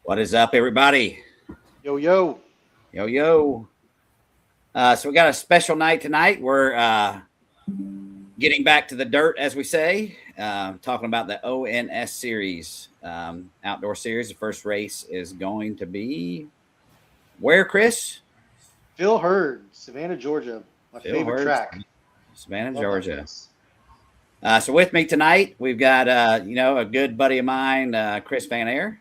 What is up, everybody? Yo, yo. Yo, yo. So we got a special night tonight. We're getting back to the dirt, as we say, talking about the ONS Series, outdoor series. The first race is going to be where, Chris? Phil Hurd, Savannah, Georgia. My Phil favorite Hurd, track. Savannah, Love that Georgia. place. So with me tonight, we've got, a good buddy of mine, Chris VanAir.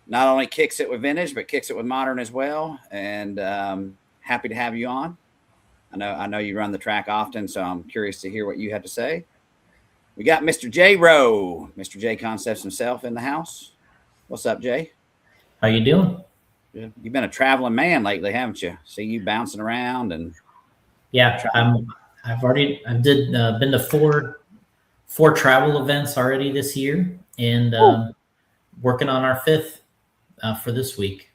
Not only kicks it with vintage, but kicks it with modern as well. And happy to have you on. I know you run the track often, so I'm curious to hear what you had to say. We got Mr. J Rowe, Mr. JConcepts himself in the house. What's up, Jay? How you doing? Good. You've been a traveling man lately, haven't you? See you bouncing around and Yeah, I've been to four travel events already this year, and working on our fifth for this week.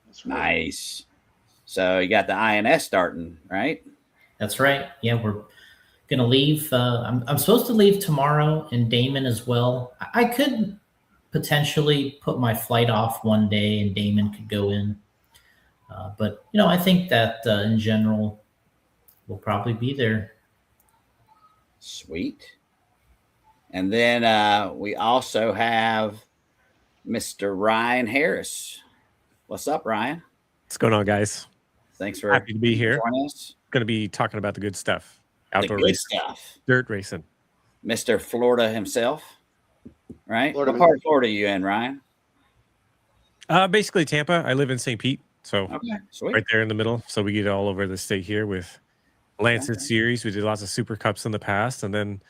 That's right. nice. So you got the INS starting, right? That's right. Yeah, we're gonna leave. I'm supposed to leave tomorrow in Damon as well. I could potentially put my flight off one day, and Damon could go in. But I think that in general, we'll probably be there. Sweet. And then we also have Mr. Ryan Harris. What's up, Ryan? What's going on, guys? Thanks for Happy to be here. joining us. Going to be talking about the good stuff. The Outdoor good racing, stuff. dirt racing. Mr. Florida himself, right? Florida What part man. of Florida are you in, Ryan? Basically Tampa. I live in St. Pete, so Okay, sweet. right there in the middle. So we get all over the state here with Lancet Okay. Series. We did lots of Super Cups in the past, and then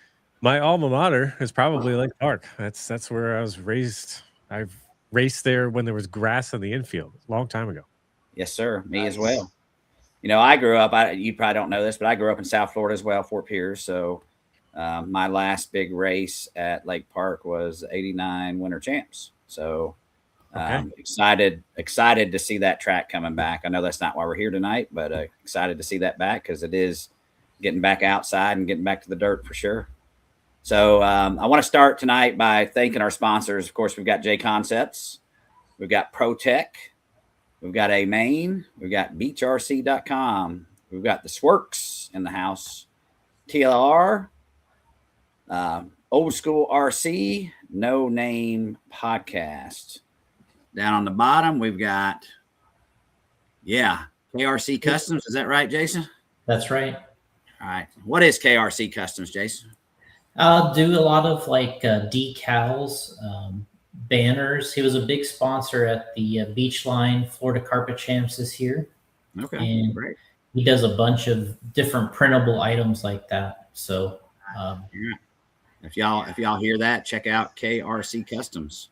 my alma mater is probably Lake Park. That's where I was raised. I've raced there when there was grass in the infield, a long time ago. Yes, sir. Me as Nice. well. I grew up, you probably don't know this, but I grew up in South Florida as well, Fort Pierce. So my last big race at Lake Park was '89 Winter Champs. So excited to see that track coming back. I know that's not why we're here tonight, but excited to see that back because it is getting back outside and getting back to the dirt for sure. So I want to start tonight by thanking our sponsors. Of course, we've got JConcepts, we've got ProTech, we've got A Main, we've got BeachRC.com, we've got the Swerks in the house, TLR, Old School RC, No Name Podcast. Down on the bottom, we've got, KRC Customs. Is that right, Jason? That's right. All right. What is KRC Customs, Jason? Do a lot of decals, banners. He was a big sponsor at the Beachline Florida Carpet Champs this year. Okay, And great. he does a bunch of different printable items like that. So If y'all hear that, check out KRC Customs.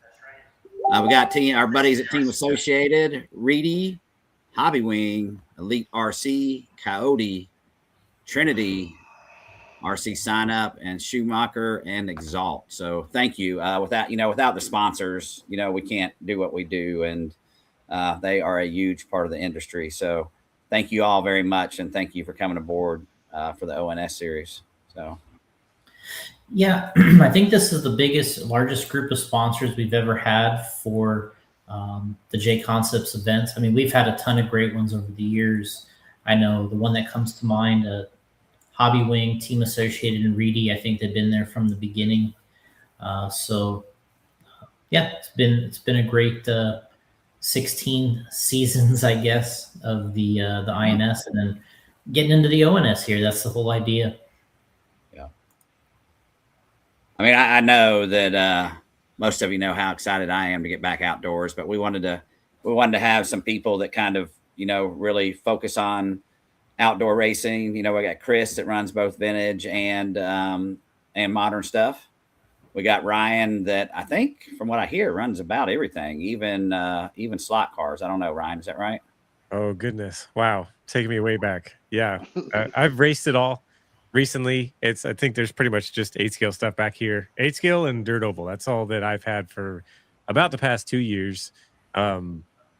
We got our buddies at Team Associated, Reedy, Hobby Wing, Elite RC, Coyote, Trinity, RC Sign Up, and Schumacher and Exalt. So thank you. Without the sponsors, we can't do what we do, and they are a huge part of the industry. So thank you all very much, and thank you for coming aboard for the ONS series. So. yeah, I think this is the largest group of sponsors we've ever had for the JConcepts events. I mean, we've had a ton of great ones over the years. I know the one that comes to mind, Hobby Wing, Team Associated, and Reedy. I think they've been there from the beginning. It's been a great 16 seasons, I guess, of the INS, and then getting into the ONS here. That's the whole idea. Yeah. I mean, I know that most of you know how excited I am to get back outdoors, but we wanted to have some people that kind of really focus on outdoor racing. We got Chris that runs both vintage and modern stuff. We got Ryan that I think, from what I hear, runs about everything, even slot cars. I don't know, Ryan, is that right? Oh, goodness. Wow. Taking me way back. Yeah. I've raced it all recently. I think there's pretty much just 8-scale stuff back here. 8-scale and dirt oval. That's all that I've had for about the past 2 years.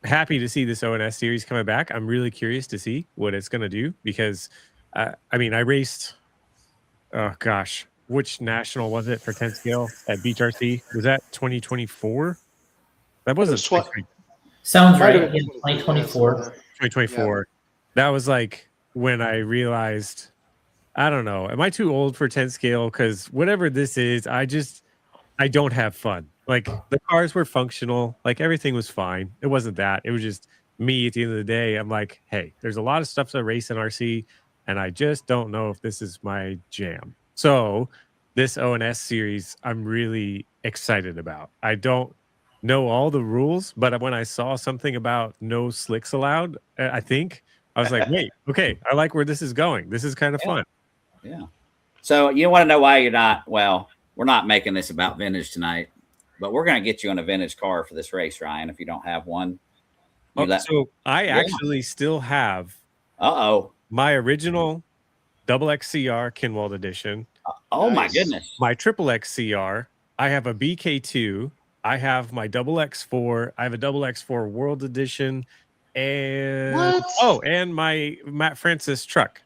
Happy to see this ONS series coming back. I'm really curious to see what it's going to do because, I raced, which national was it for 10 scale at Beach RC? Was that 2024? That wasn't It was 2024. Sounds Might have right. been Yeah, 2024. 2024. That was like when I realized, I don't know, am I too old for 10 scale? Because whatever this is, I don't have fun. Like the cars were functional, like everything was fine. It wasn't that. It was just me at the end of the day. I'm like, hey, there's a lot of stuff to race in RC, and I just don't know if this is my jam. So this ONS series, I'm really excited about. I don't know all the rules, but when I saw something about no slicks allowed, I think I was like, wait, okay, I like where this is going. This is kind of fun. Yeah. So you want to know why you're not? Well, we're not making this about vintage tonight, but we're going to get you on a vintage car for this race, Ryan. If you don't have one, So I actually still have my original double XCR Kinwald edition. Oh my goodness. My triple XCR. I have a BK2. I have my double X4. I have a double X4 World Edition. And and my Matt Francis truck.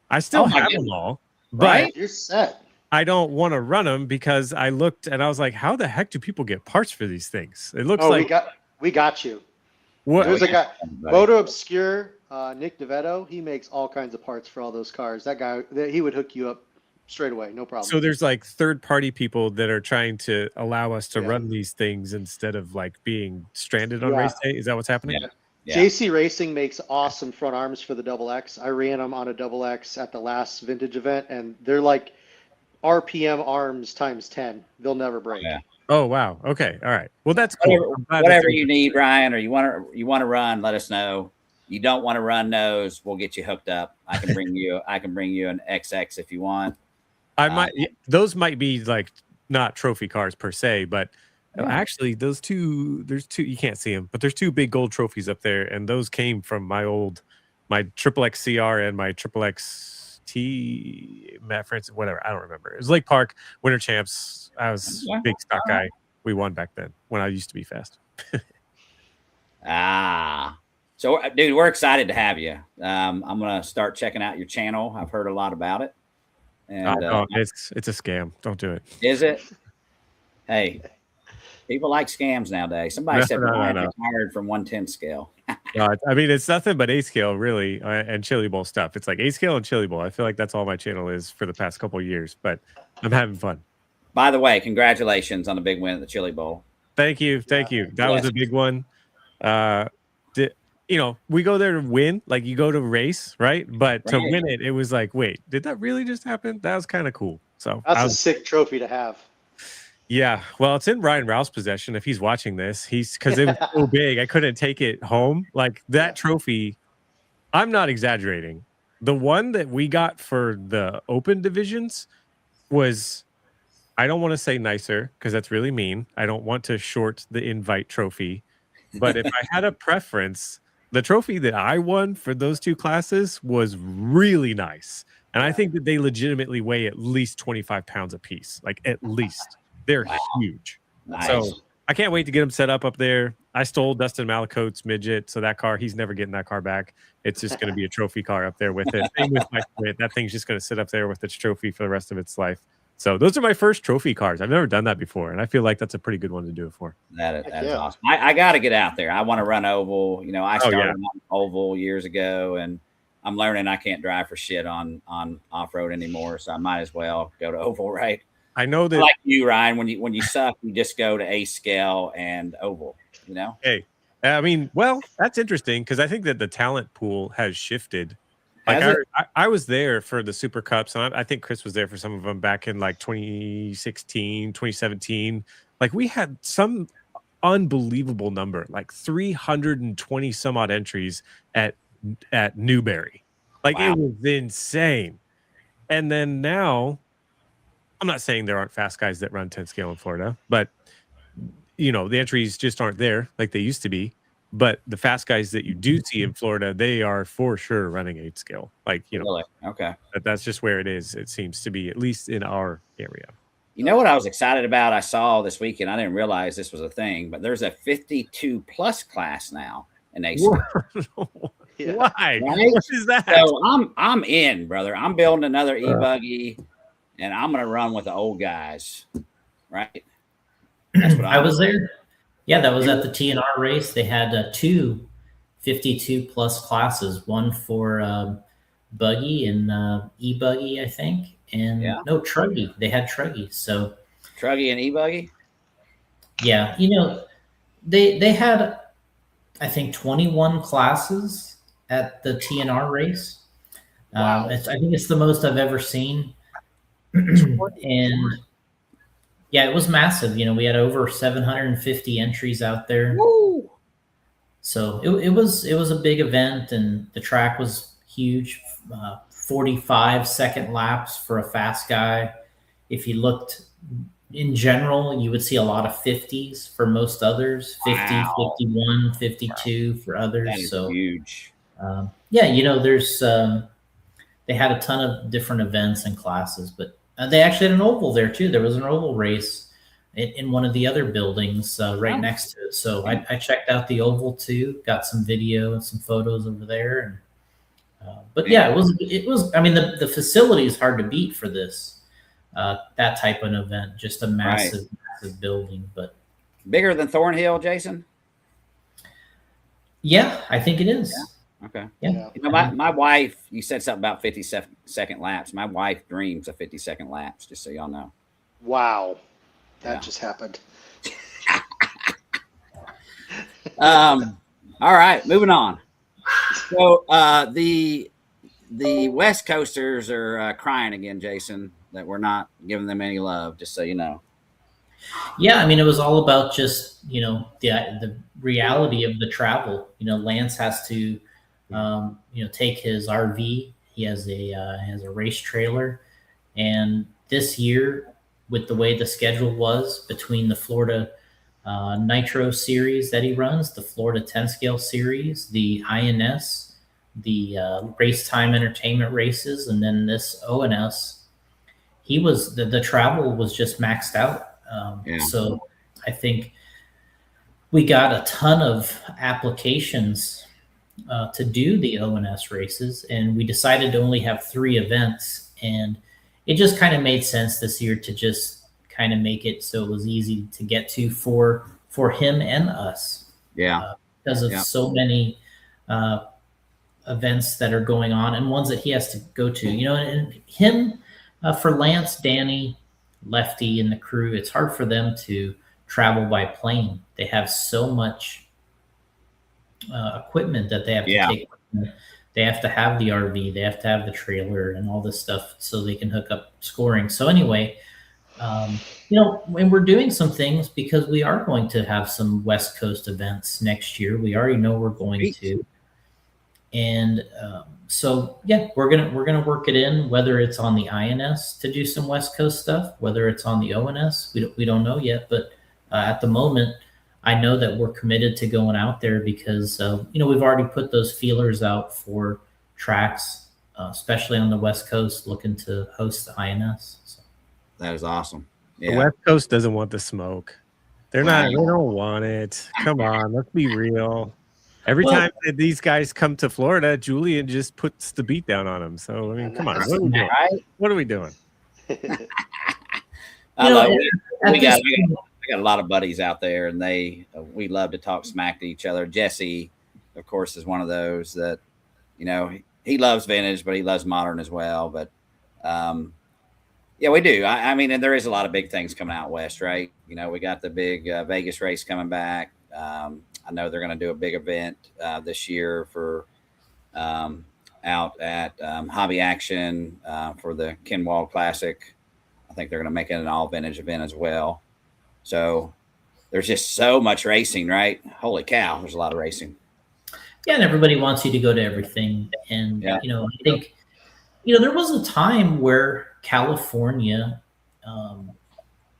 I still have them all, but you're set. I don't want to run them because I looked and I was like, how the heck do people get parts for these things? It looks like we got you. What? There's a guy, Moto Obscure, Nick DeVetto. He makes all kinds of parts for all those cars. That guy, he would hook you up straight away, no problem. So there's like third-party people that are trying to allow us to run these things instead of like being stranded on race day. Is that what's happening? Yeah. JC Racing makes awesome front arms for the double X. I ran them on a double X at the last vintage event, and they're like RPM arms times 10. They'll never break. Yeah. Oh wow. Okay. All right. Well, that's cool. Whatever you need, Ryan, or you want to run, let us know. You don't want to run those, we'll get you hooked up. I can bring you an XX if you want. Those might be like not trophy cars per se, but actually there's two, you can't see them, but there's two big gold trophies up there, and those came from my triple XCR and my triple XT Matt Francis, whatever, I don't remember. It was Lake Park Winter Champs. I was a big stock guy. We won back then when I used to be fast. So dude, we're excited to have you. I'm gonna start checking out your channel. I've heard a lot about it. And it's a scam. Don't do it. Is it? Hey, people like scams nowadays. Somebody said Ryan retired from 110 scale. I mean, it's nothing but 8 scale, really, and Chili Bowl stuff. It's like 8 scale and Chili Bowl. I feel like that's all my channel is for the past couple of years, but I'm having fun. By the way, congratulations on the big win at the Chili Bowl. Thank you. That was a big one. We go there to win, like you go to race, right? But to win it, it was like, wait, did that really just happen? That was kind of cool. So that's a sick trophy to have. Yeah, well, it's in Ryan Rouse' possession if he's watching this. Because it was so big, I couldn't take it home. Like that trophy, I'm not exaggerating. The one that we got for the open divisions was, I don't want to say nicer because that's really mean. I don't want to short the invite trophy. But if I had a preference, the trophy that I won for those two classes was really nice. And I think that they legitimately weigh at least 25 pounds a piece, like at least. They're huge. Nice. So I can't wait to get them set up there. I stole Dustin Malacote's midget, so that car, he's never getting that car back. It's just going to be a trophy car up there with it. Same with my Quit. That thing's just going to sit up there with its trophy for the rest of its life. So those are my first trophy cars. I've never done that before, and I feel like that's a pretty good one to do it for. That is awesome. I got to get out there. I want to run oval. I started on oval years ago, and I'm learning I can't drive for shit on off-road anymore, so I might as well go to oval, right? I know that, like you, Ryan, when you suck, you just go to A scale and oval, Hey, I mean, well, that's interesting because I think that the talent pool has shifted. Like I was there for the Super Cups, and I think Chris was there for some of them back in like 2016, 2017. Like we had some unbelievable number, like 320 some odd entries at Newberry. Like It was insane. And then now, I'm not saying there aren't fast guys that run 10 scale in Florida, but the entries just aren't there like they used to be. But the fast guys that you do see in Florida, they are for sure running 8 scale. Like, really? Okay. That's just where it is. It seems to be, at least in our area. You know what I was excited about? I saw this weekend. I didn't realize this was a thing, but there's a 52 plus class now in A scale. Why? Right? What is that? So I'm in, brother. I'm building another e-buggy, and I'm gonna run with the old guys. Right? That's what I was there. Yeah, that was at the TNR race. They had two 52 plus classes, one for buggy and e-buggy, I think, and Yeah. no truggy. They had truggy. So Truggy and e-buggy. yeah, you know, they had I think 21 classes at the TNR race. Wow. I think it's the most I've ever seen. And yeah, it was massive. You know, we had over 750 entries out there. Woo! So it was a big event, and the track was huge. 45-second laps for a fast guy. If you looked in general, you would see a lot of 50s for most others, 50, Wow. 51, 52 for That others. is So huge. yeah, you know, they had a ton of different events and classes, but they actually had an oval there too. There was an oval race in one of the other buildings right Oh. next to it. So I checked out the oval too, got some video and some photos over there. And but yeah, it was. I mean, the facility is hard to beat for this that type of event. Just a massive, massive building. But Bigger than Thornhill, Jason? yeah, I think it is. Yeah. Okay. Yeah. You know, my wife, you said something about 50-second laps. My wife dreams of 50-second laps, just so y'all know. Wow. That Yeah. just happened. All right, moving on. So the West Coasters are crying again, Jason, that we're not giving them any love, just so you know. Yeah, I mean, it was all about just, you know, the reality of the travel. You know, Lance has to, you know, take his RV. He has a race trailer, and this year, with the way the schedule was between the Florida Nitro Series that he runs, the Florida 10 Scale Series, the INS, the Race Time Entertainment races, and then this ONS, the travel was just maxed out. So I think we got a ton of applications to do the ONS races, and we decided to only have 3 events. And it just kind of made sense this year to just kind of make it so it was easy to get to for him and us. Yeah. Because of so many events that are going on and ones that he has to go to. You know, and him for Lance, Danny, Lefty, and the crew, it's hard for them to travel by plane. They have so much equipment that they have to take. They have to have the RV, they have to have the trailer and all this stuff so they can hook up scoring. So anyway, you know, when we're doing some things, because we are going to have some West Coast events next year, we already know we're going to. And so yeah, we're gonna work it in, whether it's on the INS to do some West Coast stuff, whether it's on the ONS, we don't know yet. But at the moment, I know that we're committed to going out there because you know, we've already put those feelers out for tracks, especially on the West Coast, looking to host the INS. So. That is awesome. Yeah. The West Coast doesn't want the smoke. They don't want it. Come on, let's be real. Every time that these guys come to Florida, Julian just puts the beat down on them. So I mean, come on, what are we doing? What are we doing? We got a lot of buddies out there, and we love to talk smack to each other. Jesse, of course, is one of those that, you know, he loves vintage, but he loves modern as well. But yeah, we do. I mean, and there is a lot of big things coming out west, right? You know, we got the big Vegas race coming back. I know they're going to do a big event this year for out at Hobby Action for the Kinwald Classic. I think they're going to make it an all vintage event as well. So there's just so much racing, right? Holy cow, there's a lot of racing. Yeah, and everybody wants you to go to everything. And, you know, I think, you know, there was a time where California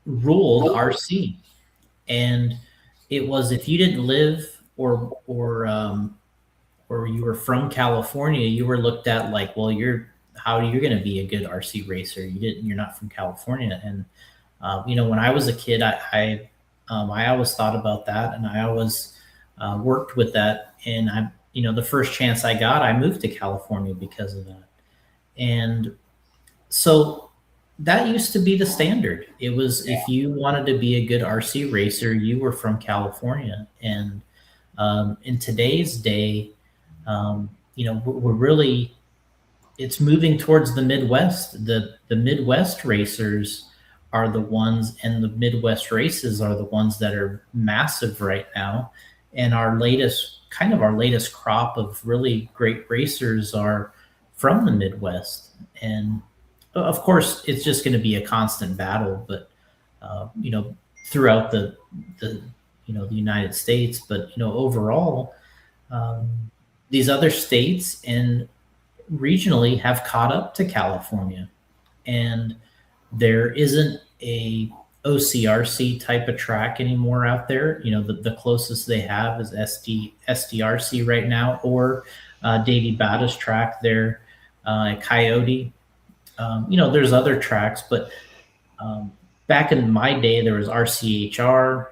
ruled RC. And it was, if you didn't live or you were from California, you were looked at like, well, how are you going to be a good RC racer? You're not from California. And you know, when I was a kid, I always thought about that, and I always worked with that. And you know, the first chance I got, I moved to California because of that. And so that used to be the standard. It was if you wanted to be a good RC racer, you were from California. And in today's day, we're really it's moving towards the Midwest. The Midwest racers are the ones, and the Midwest races are the ones that are massive right now. And our latest crop of really great racers are from the Midwest. And of course, it's just going to be a constant battle, but throughout the United States. But overall, um, these other states and regionally have caught up to California, and there isn't a OCRC type of track anymore out there. The closest they have is SDRC right now, or Davey Batta's track there at Coyote. There's other tracks, but back in my day, there was RCHR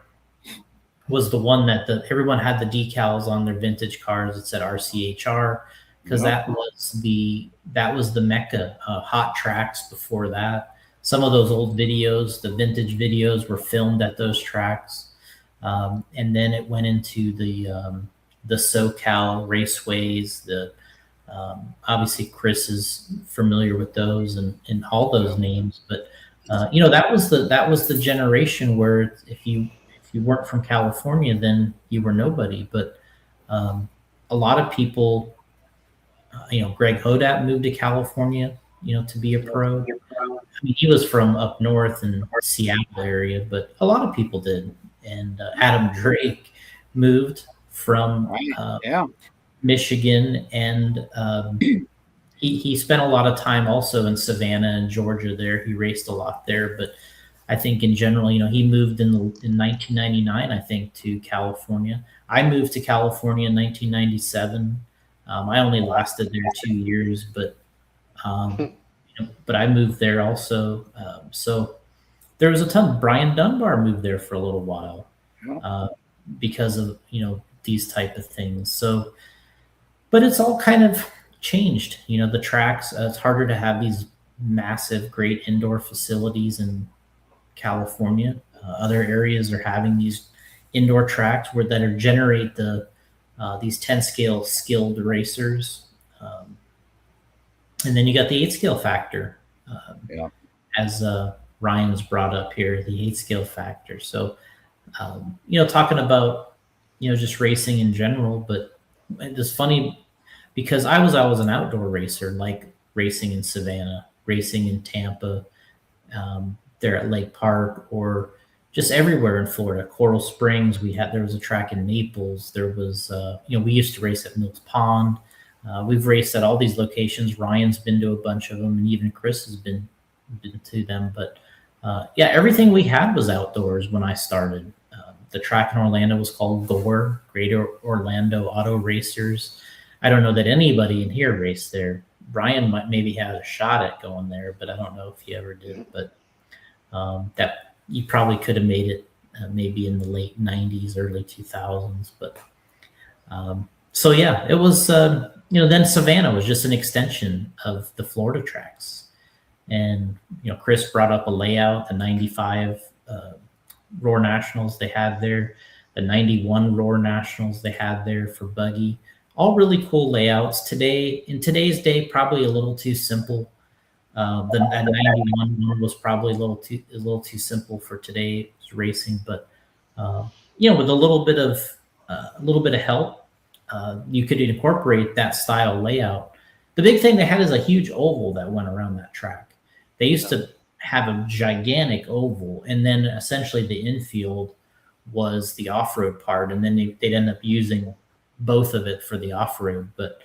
was the one that everyone had the decals on their vintage cars. It said RCHR because that was the mecca. Hot tracks before that. Some of those old videos, the vintage videos, were filmed at those tracks, and then it went into the SoCal raceways. Obviously Chris is familiar with those and all those names, but that was the generation where if you weren't from California, then you were nobody. But a lot of people, Greg Hodat moved to California, to be a pro. I mean, he was from up north in Seattle area, but a lot of people did. And Adam Drake moved from Michigan, and he spent a lot of time also in Savannah and Georgia there. He raced a lot there, but I think in general, he moved in 1999, I think, to California. I moved to California in 1997. I only lasted there 2 years, but I moved there also. So there was a ton. Brian Dunbar moved there for a little while because of these type of things. So, but it's all kind of changed. The tracks. It's harder to have these massive, great indoor facilities in California. Other areas are having these indoor tracks that generate these 10 scale skilled racers. And then you got the 8 scale factor, as Ryan's brought up here, the 8 scale factor. So, talking about, just racing in general, but it's funny because I was an outdoor racer, like racing in Savannah, racing in Tampa, there at Lake Park, or just everywhere in Florida. Coral Springs, there was a track in Naples. There was, we used to race at Mills Pond. We've raced at all these locations. Ryan's been to a bunch of them, and even Chris has been to them. But everything we had was outdoors when I started. The track in Orlando was called GORE, Greater Orlando Auto Racers. I don't know that anybody in here raced there. Brian might maybe had a shot at going there, but I don't know if he ever did. But that you probably could have made it maybe in the late 90s, early 2000s. But so yeah, it was, then Savannah was just an extension of the Florida tracks. And, Chris brought up a layout, the 95 Roar Nationals they had there, the 91 Roar Nationals they had there for buggy, all really cool layouts. In today's day, probably a little too simple. That 91 one was probably a little too simple for today's racing, but with a little bit of help, you could incorporate that style layout. The big thing they had is a huge oval that went around that track. They used to have a gigantic oval, and then essentially the infield was the off-road part, and then they'd end up using both of it for the off-road. But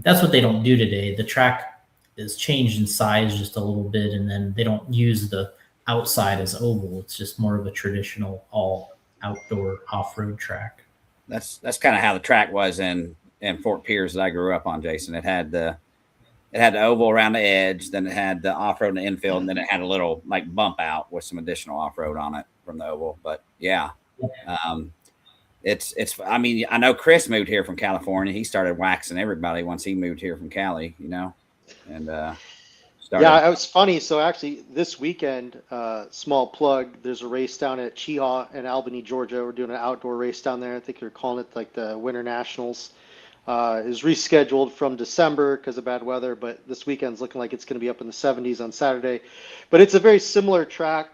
that's what they don't do today. The track is changed in size just a little bit, and then they don't use the outside as oval. It's just more of a traditional all outdoor off-road track. That's kind of how the track was in Fort Pierce that I grew up on, Jason. It had the oval around the edge, then it had the off-road and the infield, and then it had a little like bump out with some additional off-road on it from the oval. But yeah, it's. I mean, I know Chris moved here from California. He started waxing everybody once he moved here from Cali, and so started. Yeah, it was funny. So actually, this weekend, small plug, there's a race down at Cheehaw in Albany, Georgia. We're doing an outdoor race down there. I think they're calling it like the Winter Nationals. Is rescheduled from December because of bad weather, but this weekend's looking like it's going to be up in the 70s on Saturday. But it's a very similar track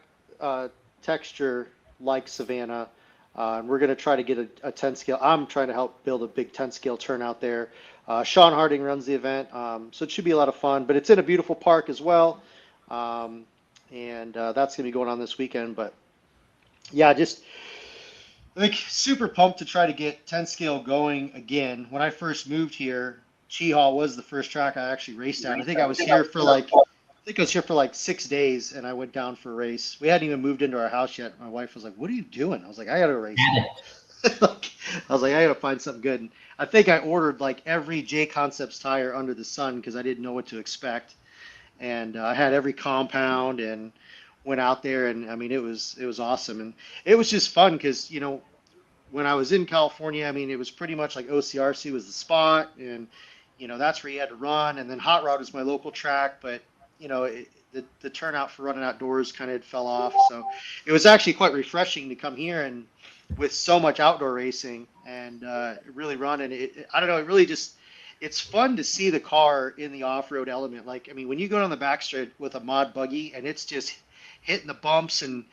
texture like Savannah. And we're going to try to get a 10 scale. I'm trying to help build a big 10 scale turnout there. Sean Harding runs the event, so it should be a lot of fun. But it's in a beautiful park as well, and that's going to be going on this weekend. But yeah, just like super pumped to try to get 10 scale going again. When I first moved here, Cheehaw was the first track I actually raced at. I think I was here for like 6 days, and I went down for a race. We hadn't even moved into our house yet. My wife was like, "What are you doing?" I was like, "I got to race." I was like, "I got to find something good." And I think I ordered like every JConcepts tire under the sun because I didn't know what to expect. And I had every compound and went out there, and I mean, it was awesome, and it was just fun because when I was in California, I mean, it was pretty much like OCRC was the spot, and that's where you had to run, and then Hot Rod was my local track, but the turnout for running outdoors kind of fell off, so it was actually quite refreshing to come here and with so much outdoor racing and really run, and I don't know, it really just it's fun to see the car in the off-road element. Like, I mean, when you go down the backstretch with a mod buggy and it's just hitting the bumps and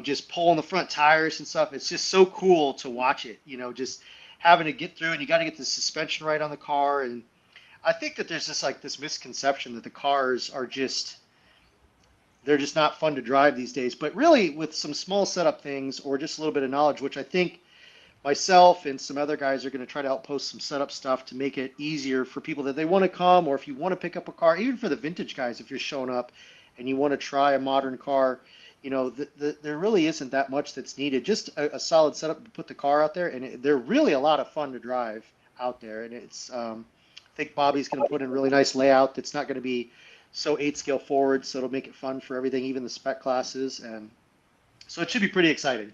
just pulling the front tires and stuff. It's just so cool to watch it, just having to get through, and you got to get the suspension right on the car. And I think that there's this misconception that the cars are they're just not fun to drive these days. But really, with some small setup things or just a little bit of knowledge, which I think myself and some other guys are going to try to help post some setup stuff to make it easier for people that they want to come, or if you want to pick up a car, even for the vintage guys, if you're showing up and you want to try a modern car, there really isn't that much that's needed. Just a solid setup to put the car out there, and they're really a lot of fun to drive out there. And it's, I think Bobby's going to put in a really nice layout that's not going to be so 8 scale forward, so it'll make it fun for everything, even the spec classes, and so it should be pretty exciting.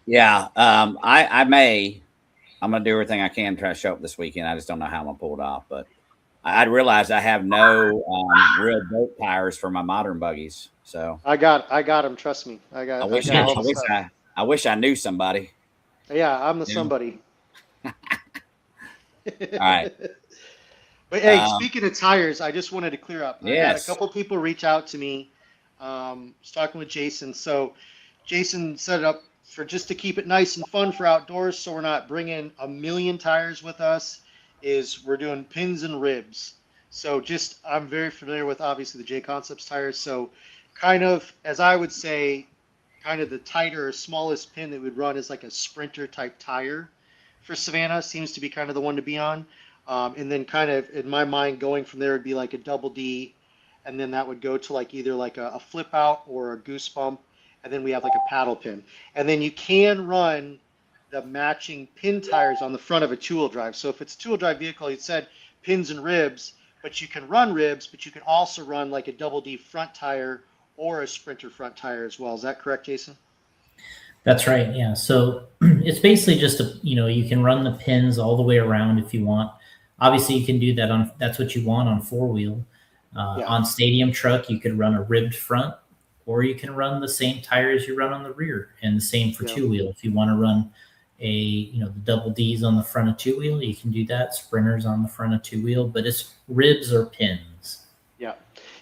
Yeah, I'm gonna do everything I can to try to show up this weekend. I just don't know how I'm gonna pull it off, but I realized I have no real boat tires for my modern buggies. So I got them. Trust me. I wish I knew somebody. Yeah, I'm the somebody. All right. But hey, speaking of tires, I just wanted to clear up. Yes. I had a couple people reach out to me. I was talking with Jason. So Jason set it up for just to keep it nice and fun for outdoors, so we're not bringing a million tires with us. We're doing pins and ribs. So I'm very familiar with obviously the JConcepts tires. So kind of, as I would say, kind of the tighter or smallest pin that would run is like a Sprinter type tire for Savannah seems to be kind of the one to be on. And then kind of in my mind going from there would be like a double D, and then that would go to like either like a flip out or a goose bump, and then we have like a paddle pin. And then you can run the matching pin tires on the front of a two-wheel drive. So if it's a two-wheel drive vehicle, it said pins and ribs, but you can run ribs, but you can also run like a double D front tire or a Sprinter front tire as well. Is that correct, Jason? That's right. Yeah. So it's basically just you can run the pins all the way around if you want. Obviously, you can do that that's what you want on 4-wheel. On stadium truck, you could run a ribbed front, or you can run the same tires you run on the rear, and the same for 2-wheel. If you want to run the double D's on the front of 2-wheel, you can do that. Sprinters on the front of 2-wheel, but it's ribs or pins.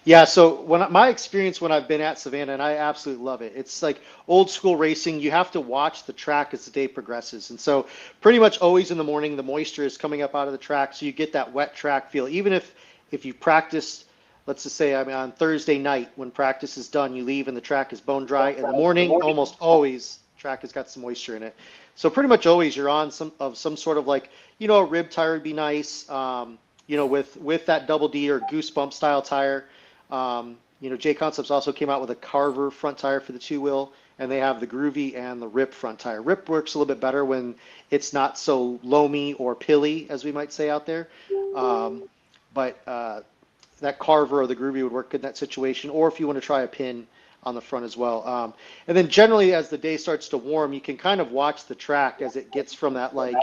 Yeah. So my experience when I've been at Savannah, and I absolutely love it. It's like old school racing. You have to watch the track as the day progresses, and so pretty much always in the morning, the moisture is coming up out of the track, so you get that wet track feel. Even if you practice, let's just say, on Thursday night when practice is done, you leave and the track is bone dry. In the morning, almost always track has got some moisture in it. So pretty much always you're on some sort of like, a rib tire would be nice. With that double D or goose bump style tire. JConcepts also came out with a Carver front tire for the 2-wheel, and they have the Groovy and the Rip front tire. Rip works a little bit better when it's not so loamy or pilly, as we might say out there. But that Carver or the Groovy would work good in that situation, or if you want to try a pin on the front as well. And then generally as the day starts to warm, you can kind of watch the track as it gets from that like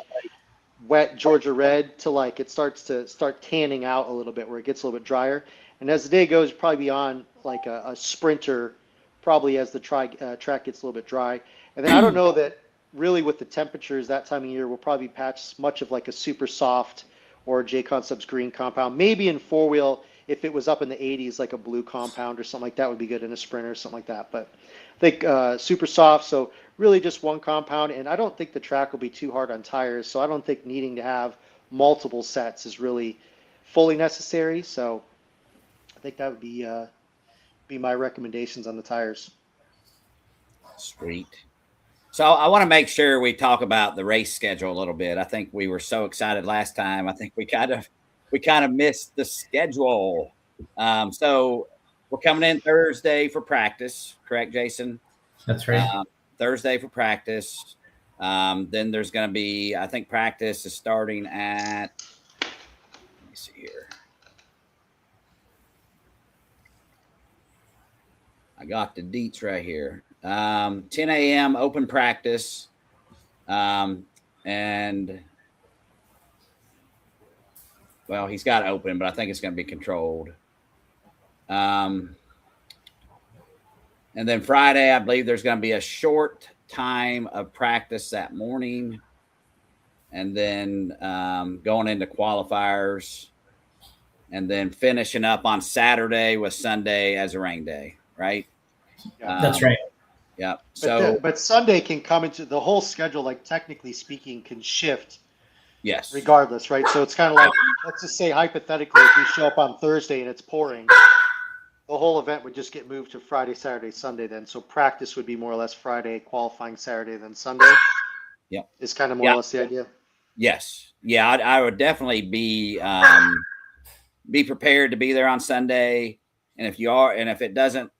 wet Georgia red to like it starts to start tanning out a little bit where it gets a little bit drier. And as the day goes, probably be on like a sprinter, probably as the track gets a little bit dry. And then I don't know that really with the temperatures that time of year, we'll probably patch much of like a super soft or JConcepts green compound. Maybe in four wheel, if it was up in the 80s, like a blue compound or something like that would be good in a sprinter or something like that. But I think super soft, so really just one compound. And I don't think the track will be too hard on tires, so I don't think needing to have multiple sets is really fully necessary. So I think that would be my recommendations on the tires. Sweet. So I want to make sure we talk about the race schedule a little bit. I think we were so excited last time. I think we kind of missed the schedule. So we're coming in Thursday for practice, correct, Jason? That's right. Thursday for practice. Then there's going to be, I think practice is starting at, let me see here. I got the deets right here. 10 a.m. open practice. And well, he's got open, but I think it's going to be controlled. And then Friday, I believe there's going to be a short time of practice that morning. And then going into qualifiers. And then finishing up on Saturday with Sunday as a rain day, right? That's right. Yeah. So, but Sunday can come into the whole schedule, like technically speaking, can shift. Yes. Regardless, right? So it's kind of like, let's just say hypothetically, if we show up on Thursday and it's pouring, the whole event would just get moved to Friday, Saturday, Sunday then. So practice would be more or less Friday, qualifying Saturday, then Sunday. Yeah. Is kind of more or less the idea. Yes. Yeah. I would definitely be prepared to be there on Sunday. And if it doesn't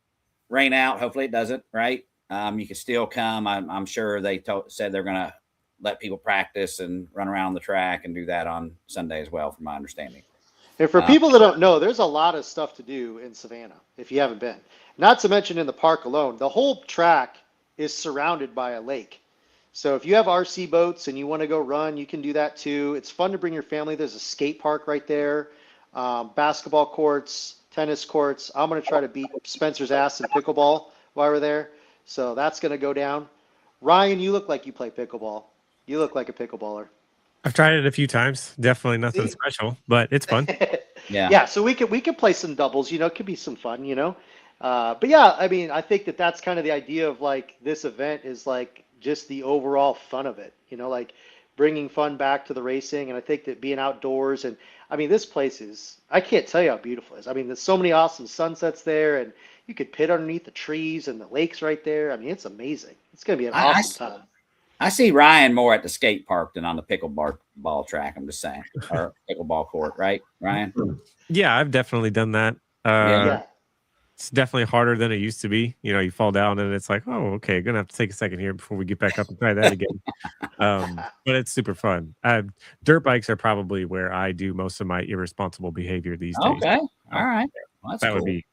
rain out, hopefully it doesn't, right? You can still come. I'm sure they said they're going to let people practice and run around the track and do that on Sunday as well, from my understanding. And for people that don't know, there's a lot of stuff to do in Savannah if you haven't been. Not to mention in the park alone, the whole track is surrounded by a lake. So if you have RC boats and you want to go run, you can do that too. It's fun to bring your family. There's a skate park right there, basketball courts, tennis courts. I'm going to try to beat Spencer's ass in pickleball while we're there. So that's going to go down. Ryan, you look like you play pickleball. You look like a pickleballer. I've tried it a few times. Definitely nothing special, but it's fun. Yeah. Yeah. So we could play some doubles. You know, it could be some fun. You know, but yeah, I mean, I think that's kind of the idea of like this event is like just the overall fun of it. You know, like bringing fun back to the racing, and I think that being outdoors and I mean, this place is, I can't tell you how beautiful it is. I mean, there's so many awesome sunsets there, and you could pit underneath the trees and the lake's right there. I mean, it's amazing. It's going to be an awesome time. I see Ryan more at the skate park than on the pickleball track. I'm just saying, or pickleball court, right, Ryan? Yeah, I've definitely done that. Yeah. It's definitely harder than it used to be. You know, you fall down and it's like, oh, okay, gonna have to take a second here before we get back up and try that again. But it's super fun. Dirt bikes are probably where I do most of my irresponsible behavior these days. Okay, all right, well, that's that cool. Would be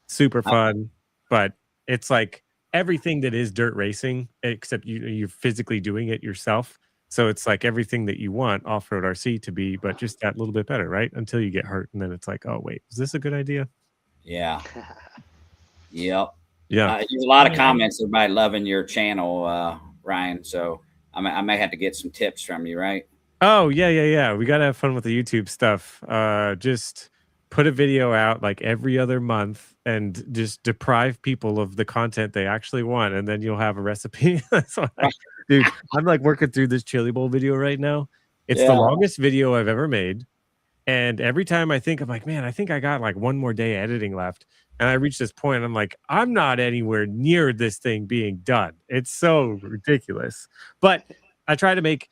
super fun. But it's like everything that is dirt racing, except you're physically doing it yourself. So it's like everything that you want off-road RC to be, but just that little bit better, right? Until you get hurt, and then it's like, oh wait, is this a good idea? Yeah. Yep. Yeah. There's a lot of comments. Everybody loving your channel, Ryan. So I may have to get some tips from you, right? Oh yeah. We gotta have fun with the YouTube stuff. Just put a video out like every other month and just deprive people of the content they actually want, and then you'll have a recipe. That's what dude, I'm like working through this chili bowl video right now. It's the longest video I've ever made. And every time I'm like, man, I think I got like one more day editing left. And I reach this point, I'm like, I'm not anywhere near this thing being done. It's so ridiculous. But I try to make,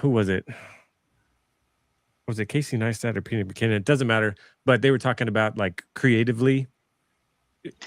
who was it? Was it Casey Neistat or Peter McKinnon? It doesn't matter. But they were talking about like creatively,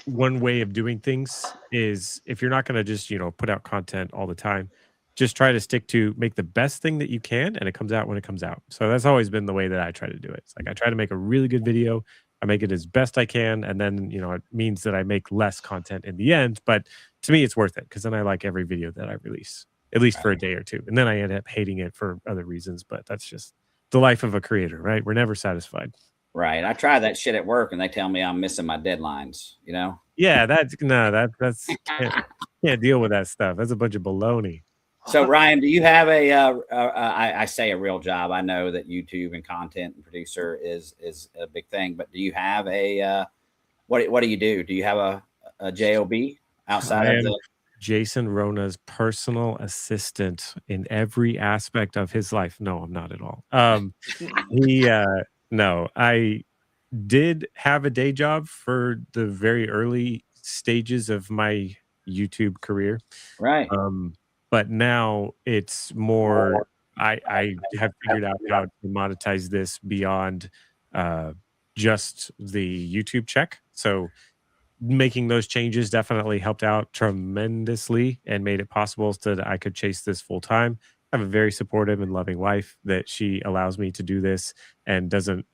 one way of doing things is if you're not going to just, put out content all the time, just try to stick to make the best thing that you can, and it comes out when it comes out. So that's always been the way that I try to do it. It's like I try to make a really good video. I make it as best I can, and then it means that I make less content in the end. But to me, it's worth it because then I like every video that I release. at least for a day or two. And then I end up hating it for other reasons, but that's just the life of a creator, right? We're never satisfied. Right. I try that shit at work and they tell me I'm missing my deadlines, you know? Yeah, that's can't deal with that stuff. That's a bunch of baloney. So Ryan, do you have I say a real job. I know that YouTube and content and producer is a big thing, but do you have what do you do? Do you have a job outside of the Jason Ruona's personal assistant in every aspect of his life? No, I'm not at all. No, I did have a day job for the very early stages of my YouTube career. right? But now it's more, I have figured out how to monetize this beyond just the YouTube check. So making those changes definitely helped out tremendously and made it possible so that I could chase this full time. I have a very supportive and loving wife that she allows me to do this and doesn't,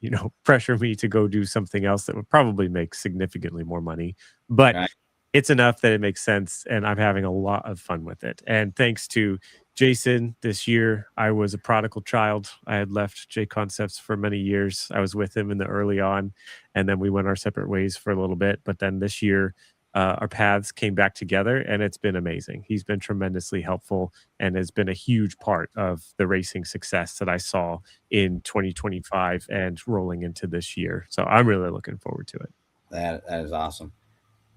pressure me to go do something else that would probably make significantly more money. But Right. it's enough that it makes sense, and I'm having a lot of fun with it. And thanks to Jason, this year I was a prodigal child. I had left JConcepts for many years. I was with him in the early on, and then we went our separate ways for a little bit. But then this year, our paths came back together, and it's been amazing. He's been tremendously helpful and has been a huge part of the racing success that I saw in 2025 and rolling into this year. So I'm really looking forward to it. That is awesome.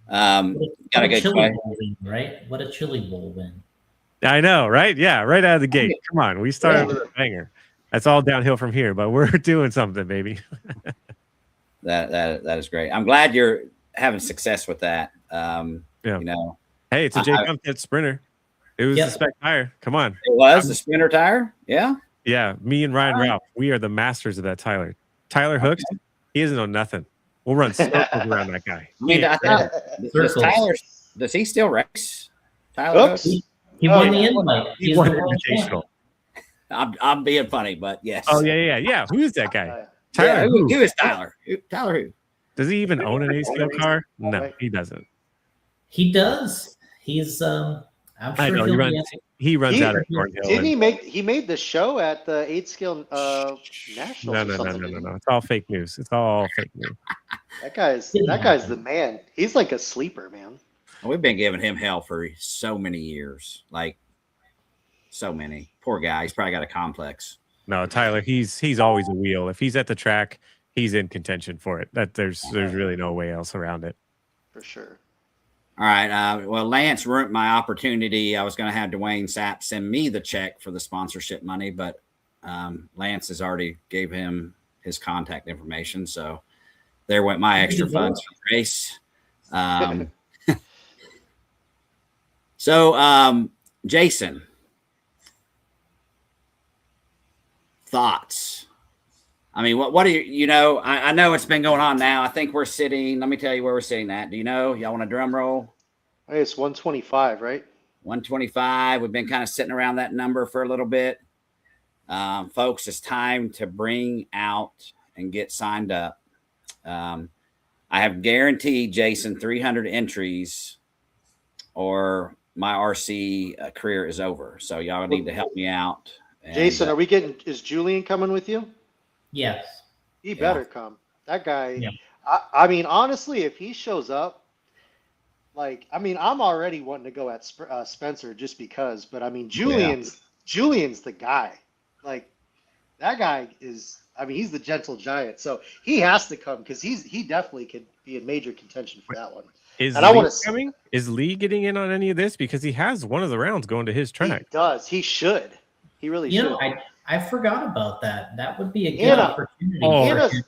Got Got a good chili question. bowl win, right? What a chili bowl win. I know, right? Yeah, right out of the gate. Come on, we started with a banger. That's all downhill from here, but we're doing something, baby. That is great. I'm glad you're having success with that. Yeah. Hey, it's a JConcepts Sprinter. It was a spec tire. Come on. It was the sprinter tire. Yeah. Yeah. Me and Ryan Ralph, we are the masters of that Tyler. Tyler Hooks, he doesn't know nothing. We'll run circles around that guy. I mean, does he still race? Tyler Hooks? He won the invite. He won the invitational. I'm being funny, but yes. Oh, yeah. Who is that guy? Tyler. Who is Tyler? Tyler who? Does he even own an ACL car? No, he doesn't. He does. He's I'm sure I know he runs out of Thornhill. Didn't he made the show at the 8-scale nationals? No. It's all fake news. It's all fake news. That guy's the man. He's like a sleeper, man. We've been giving him hell for so many years. Like so many. Poor guy. He's probably got a complex. No, Tyler, he's always a wheel. If he's at the track, he's in contention for it. That there's really no way else around it. For sure. All right. Well, Lance ruined my opportunity. I was going to have Dwayne Sapp send me the check for the sponsorship money, but Lance has already gave him his contact information. So there went my extra funds for the race. So, Jason, thoughts? I mean, what do you I know it's been going on now. I think we're sitting, let me tell you where we're sitting at. Do you know? Y'all want a drum roll? Hey, it's 125, right? 125. We've been kind of sitting around that number for a little bit. Folks, it's time to bring out and get signed up. I have guaranteed Jason 300 entries or my RC career is over. So y'all need to help me out. And, Jason, is Julian coming with you? Yes. He better come. That guy, Yeah. I mean, honestly, if he shows up, I'm already wanting to go at Spencer just because, but I mean, Julian's the guy. Like, that guy is, he's the gentle giant. So he has to come because he definitely could be in major contention for that one. Is Lee coming? Is Lee getting in on any of this? Because he has one of the rounds going to his track. He does. He should. He really should. I forgot about that. That would be a good opportunity.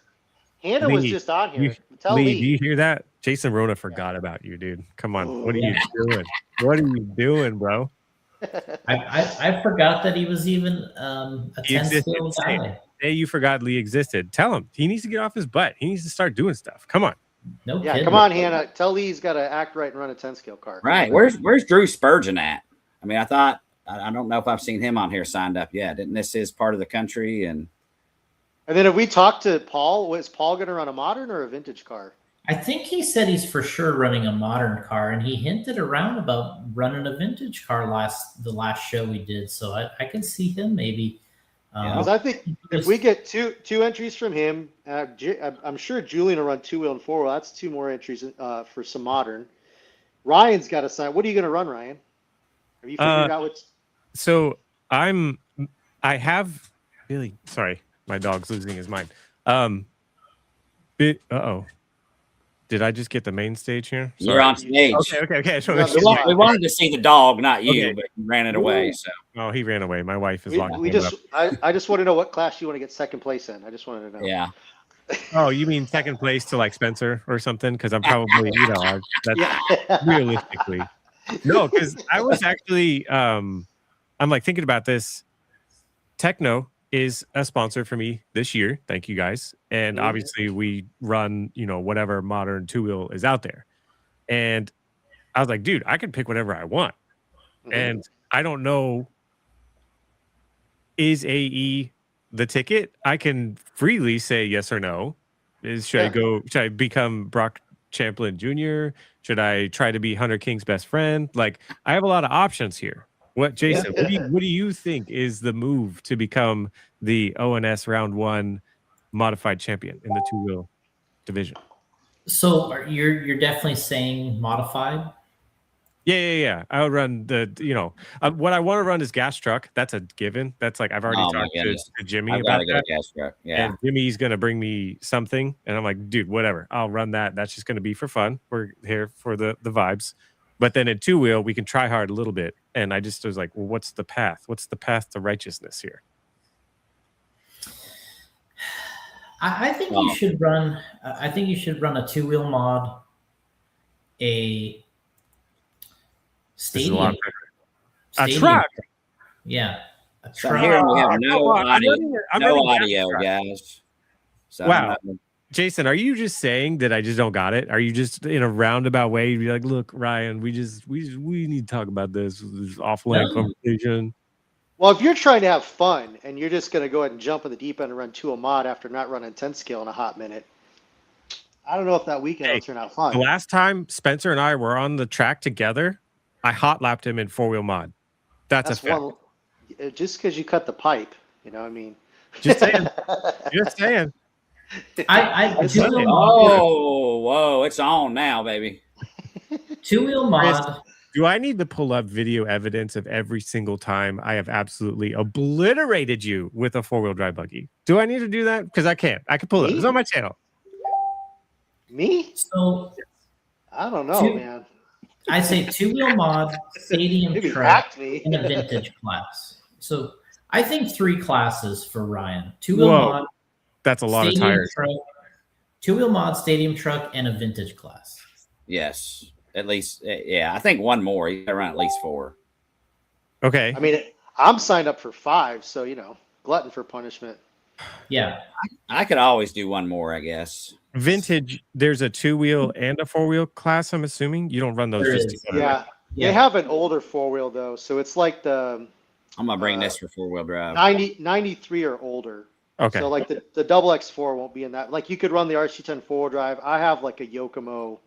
Hannah was just on here. Tell Lee, Lee. do you hear that? Jason Ruona forgot about you, dude. Come on. What are you doing? What are you doing, bro? I forgot that he was even a 10-skill guy. Hey, you forgot Lee existed. Tell him. He needs to get off his butt. He needs to start doing stuff. Come on. No kidding. Come on, Hannah. Tell Lee he's got to act right and run a 10-scale car. Right. Where's Drew Spurgeon at? I mean, I don't know if I've seen him on here signed up yet. Isn't this his part of the country? And then if we talk to Paul, is Paul going to run a modern or a vintage car? I think he said he's for sure running a modern car, and he hinted around about running a vintage car the last show we did. So I can see him maybe. Because I think if we get two entries from him, I'm sure Julian will run 2-wheel and 4-wheel. That's 2 more entries for some modern. Ryan's got to sign. What are you going to run, Ryan? Have you figured out what's? So I have really sorry, my dog's losing his mind. Did I just get the main stage here? Sorry. You're on stage. Okay. We wanted to see the dog, not you, Okay. but you ran it away. So. Oh, he ran away. My wife is locking him up. I just want to know what class you want to get second place in. I just wanted to know. Yeah. Oh, you mean second place to like Spencer or something? Because I'm probably, that's realistically. No, because I was actually, I'm like thinking about this. Techno is a sponsor for me this year. Thank you guys. And obviously we run, whatever modern 2-wheel is out there. And I was like, dude, I can pick whatever I want. And I don't know, is AE the ticket? I can freely say yes or no. Should I become Brock Champlin Jr.? Should I try to be Hunter King's best friend? Like, I have a lot of options here. What, Jason, what do you think is the move to become the ONS round 1 modified champion in the 2-wheel division? So you're definitely saying modified? Yeah. I would run what I want to run is gas truck. That's a given. That's like I've already talked to Jimmy about that. Gas truck. Yeah. And Jimmy's gonna bring me something, and I'm like, dude, whatever. I'll run that. That's just gonna be for fun. We're here for the vibes. But then in 2-wheel, we can try hard a little bit. And I just was like, well, what's the path? What's the path to righteousness here? I think you should run. I think you should run a 2-wheel mod, a stadium, a truck. Yeah, a truck. So here we have no audio, guys. So wow. Jason, are you just saying that I just don't got it? Are you just in a roundabout way to be like, look, Ryan, we need to talk about this offline conversation? Well, if you're trying to have fun and you're just going to go ahead and jump in the deep end and run 2 a mod after not running 10 scale in a hot minute, I don't know if that weekend will turn out fun. The last time Spencer and I were on the track together, I hot lapped him in 4-wheel mod. That's a fact. Just because you cut the pipe, I mean. Just saying. Just saying. Whoa, it's on now, baby. 2-wheel mod. Do I need to pull up video evidence of every single time I have absolutely obliterated you with a 4-wheel drive buggy? Do I need to do that? Because I can't. I can pull it. It's on my channel. Me? So I don't know, man. I say 2-wheel mod, stadium truck, and a vintage class. So I think 3 classes for Ryan. 2-wheel mod. That's a lot of tires. 2-wheel mod, stadium truck, and a vintage class. Yes. At least, yeah. I think one more. You got to run at least 4. Okay. I mean, I'm signed up for 5, so, glutton for punishment. Yeah. I could always do one more, I guess. Vintage, there's a 2-wheel and a 4-wheel class, I'm assuming? You don't run those just together. Yeah. They have an older 4-wheel, though, so it's like the... I'm going to bring this for 4-wheel drive. 93 or older. Okay. So, like, the double X4 won't be in that. Like, you could run the RC10 4-wheel drive. I have, like, a Yokomo,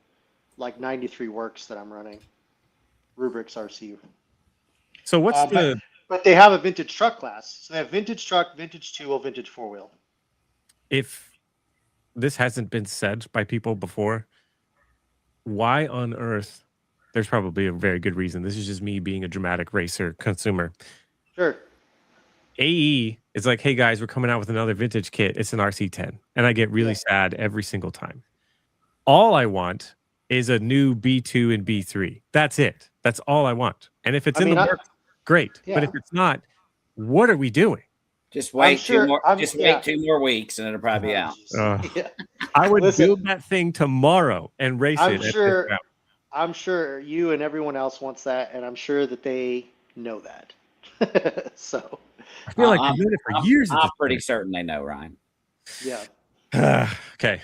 like, 93 works that I'm running. Rubrics RC. So what's But they have a vintage truck class. So they have vintage truck, vintage 2-wheel, vintage 4-wheel. If this hasn't been said by people before, why on earth? There's probably a very good reason. This is just me being a dramatic racer consumer. Sure. AE is like, hey guys, we're coming out with another vintage kit. It's an RC10. And I get really sad every single time. All I want is a new B2 and B3. That's it. That's all I want. And if it's in the works, great. Yeah. But if it's not, what are we doing? Just wait 2 more weeks and it'll probably be out. I would build that thing tomorrow and race it. I'm sure you and everyone else wants that, and I'm sure that they know that. So I feel like I've been it for years. I'm pretty certain they know, Ryan. Yeah. Okay.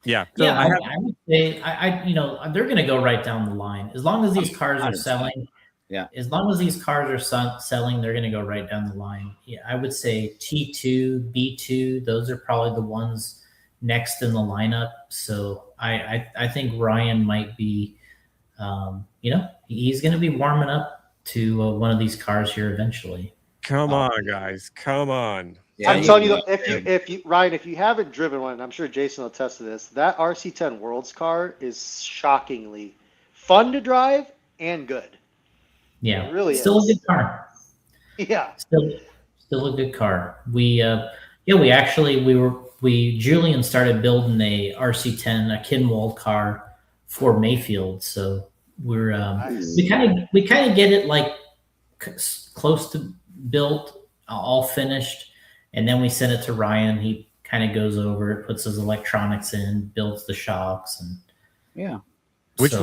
Yeah. So yeah, I would say they're going to go right down the line as long as these cars are selling. Yeah. As long as these cars are selling, they're going to go right down the line. Yeah, I would say T2, B2. Those are probably the ones next in the lineup. So I think Ryan might be, he's going to be warming up to one of these cars here eventually. Come on, guys. Come on. Yeah, I'm telling you, if you Ryan, if you haven't driven one, I'm sure Jason will attest to this. That RC10 Worlds car is shockingly fun to drive and good. Yeah, It really still is. a good car. Yeah. Still a good car. Julian started building a RC10, a Kinwald car for Mayfield. So we're Nice. we kind of get it like close to built, all finished, and then we send it to Ryan. He kind of goes over it, puts his electronics in, builds the shocks, and Yeah. Which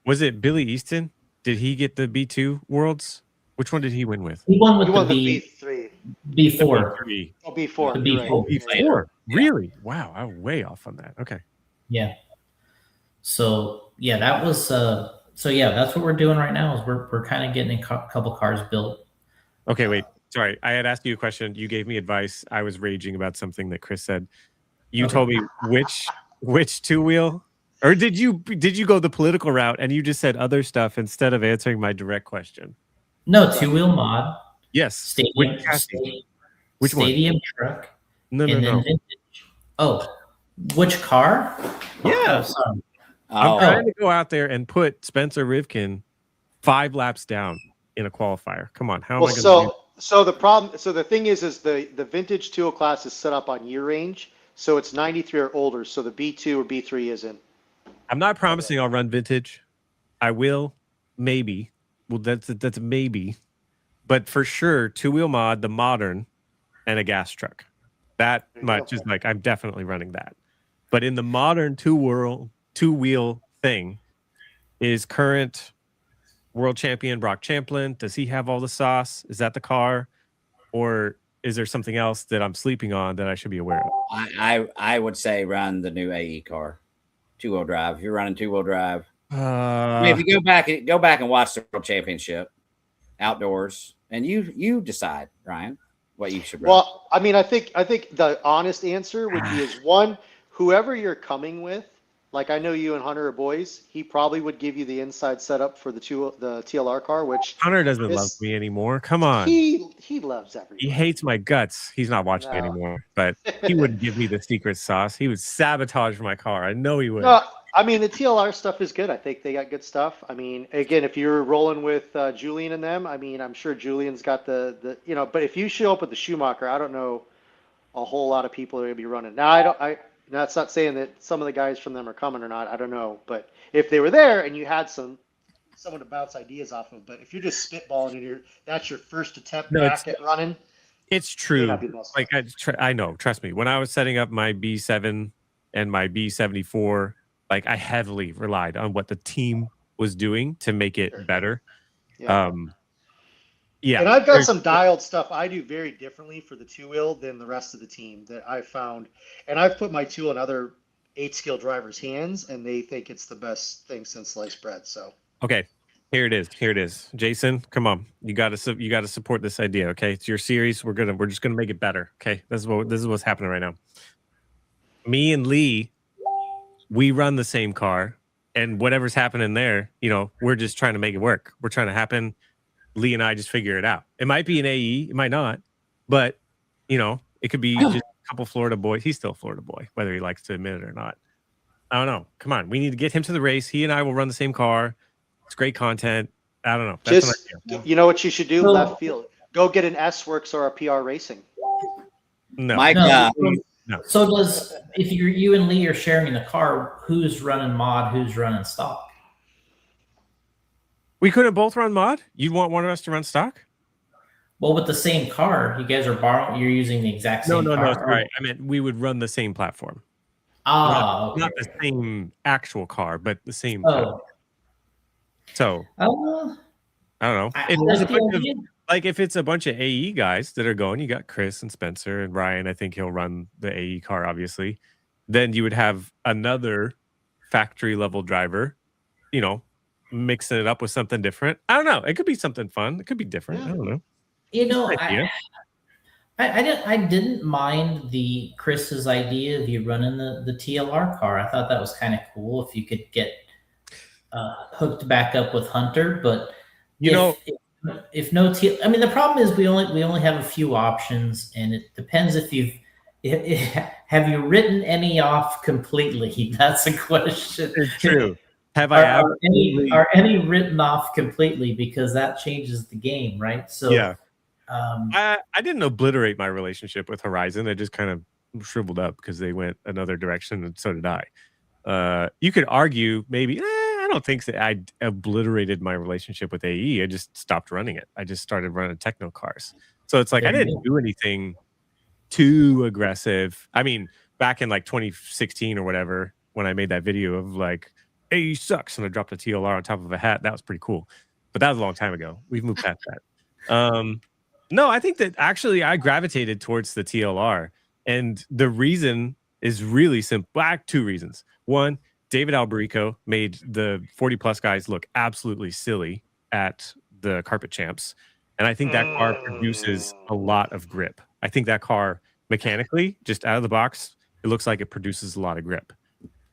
was it? Billy Easton? Did he get the B2 Worlds? Which one did he win with? he won with You won the the B3. B4. B3. Oh, B4. The You're B4. right. B4. Really? Wow, I'm way off on that. Okay. Yeah. So yeah, that was that's what we're doing right now. Is we're kind of getting a couple cars built. Okay, wait. Sorry, I had asked you a question. You gave me advice. I was raging about something that Chris said. You told me which two-wheel, or did you go the political route and you just said other stuff instead of answering my direct question? No, two-wheel mod. Yes. Stadium, Which one? Stadium truck. No. Vintage. Oh, which car? Yeah. Oh, sorry. I'm trying to go out there and put Spencer Rivkin 5 laps down in a qualifier. Come on, how am I going to do? So the thing is the vintage 2 class is set up on year range, so it's 93 or older. So the B2 or B3 isn't. I'm not promising I'll run vintage. I will, maybe. Well, that's a maybe, but for sure, two-wheel mod, the modern, and a gas truck. That much is like I'm definitely running that. But in the modern two-wheel thing, is current world champion Brock Champlin. Does he have all the sauce? Is that the car, or is there something else that I'm sleeping on that I should be aware of? I would say run the new AE car, 2-wheel drive. If you're running 2-wheel drive, if you go back and watch the World Championship outdoors, and you decide, Ryan, what you should run. Well, I mean, I think the honest answer would be is one, whoever you're coming with. Like I know you and Hunter are boys. He probably would give you the inside setup for the TLR car, which Hunter doesn't love me anymore. Come on. He loves everyone. He hates my guts. He's not watching anymore, but he wouldn't give me the secret sauce. He would sabotage my car. I know he would. No, I mean, the TLR stuff is good. I think they got good stuff. I mean, again, if you're rolling with Julian and them, I mean, I'm sure Julian's got the but if you show up with the Schumacher, I don't know a whole lot of people are going to be running. Now, that's not saying that some of the guys from them are coming or not. I don't know. But if they were there and you had someone to bounce ideas off of, but if you're just spitballing and that's your first attempt back at running. It's true. Like I know, trust me. When I was setting up my B7 and my B74, like I heavily relied on what the team was doing to make it better. Yeah. Yeah. And I've got some dialed stuff I do very differently for the 2-wheel than the rest of the team that I've found. And I've put my tool in other 8-skill drivers' hands, and they think it's the best thing since sliced bread. So okay, here it is. Jason, come on, you got to support this idea. Okay, it's your series. We're just gonna make it better. Okay, this is what's happening right now. Me and Lee, we run the same car, and whatever's happening there, we're just trying to make it work. We're trying to happen. Lee and I just figure it out. It might be an AE, it might not, but it could be just a couple Florida boys. He's still a Florida boy, whether he likes to admit it or not. I don't know. Come on, we need to get him to the race. He and I will run the same car. It's great content. I don't know. That's you know what you should do? Left field. Go get an S-Works or a PR Racing. No, Mike. No. So if you and Lee are sharing the car, who's running mod, who's running stock? We couldn't both run mod? You'd want one of us to run stock? Well, with the same car, you guys are you're using the exact same car. No, sorry. I meant we would run the same platform. Not the same actual car, but the same. So, I don't know. If it's a bunch of AE guys that are going, you got Chris and Spencer and Ryan. I think he'll run the AE car, obviously. Then you would have another factory level driver, mixing it up with something different. I don't know. It could be something fun. It could be different. Yeah. I don't know. I didn't mind the Chris's idea of you running the TLR car. I thought that was kind of cool if you could get hooked back up with Hunter. But You know, if no T, I mean the problem is we only have a few options, and it depends if you've have you written any off completely. That's a question. it's true. Have I absolutely? Are any written off completely, because that changes the game, right? So Yeah. um, I didn't obliterate my relationship with Horizon. It just kind of shriveled up because they went another direction, and so did I. You could argue maybe I don't think that I obliterated my relationship with AE. I just stopped running it. I just started running techno cars. So it's like I there you didn't go. do anything too aggressive. I mean, back in like 2016 or whatever, when I made that video of like AE sucks and I dropped a TLR on top of a hat, that was pretty cool. But that was a long time ago. We've moved past that. No, I think that actually I gravitated towards the TLR. And the reason is really simple. Well, two reasons. One, David Alberico made the 40 plus guys look absolutely silly at the carpet champs. And I think that car produces a lot of grip. I think that car mechanically, just out of the box, it looks like it produces a lot of grip.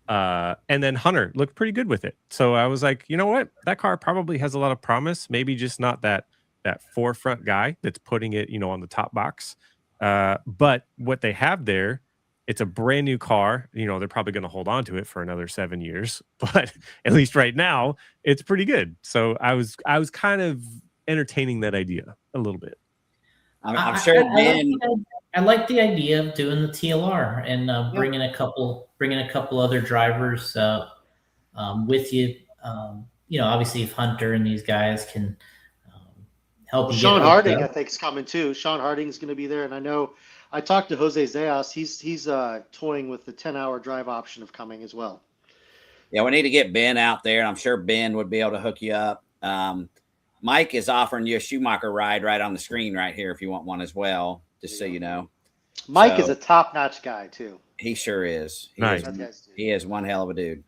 And then Hunter looked pretty good with it. So I was like, you know what? That car probably has a lot of promise. Maybe just not that forefront guy that's putting it, on the top box. But what they have there, it's a brand new car. They're probably going to hold on to it for another 7 years, but at least right now, it's pretty good. So I was kind of entertaining that idea a little bit. I'm sure Ben. I like the idea of doing the TLR and bringing a couple other drivers with you. Obviously, if Hunter and these guys can help you. Sean Harding, I think, is coming too. Sean Harding is going to be there, and I know I talked to Jose Zayas. He's toying with the 10-hour drive option of coming as well. Yeah, we need to get Ben out there, and I'm sure Ben would be able to hook you up. Mike is offering you a Schumacher ride right on the screen right here if you want one as well, just so you know. Mike is a top-notch guy too. He sure is. Nice. He is one hell of a dude.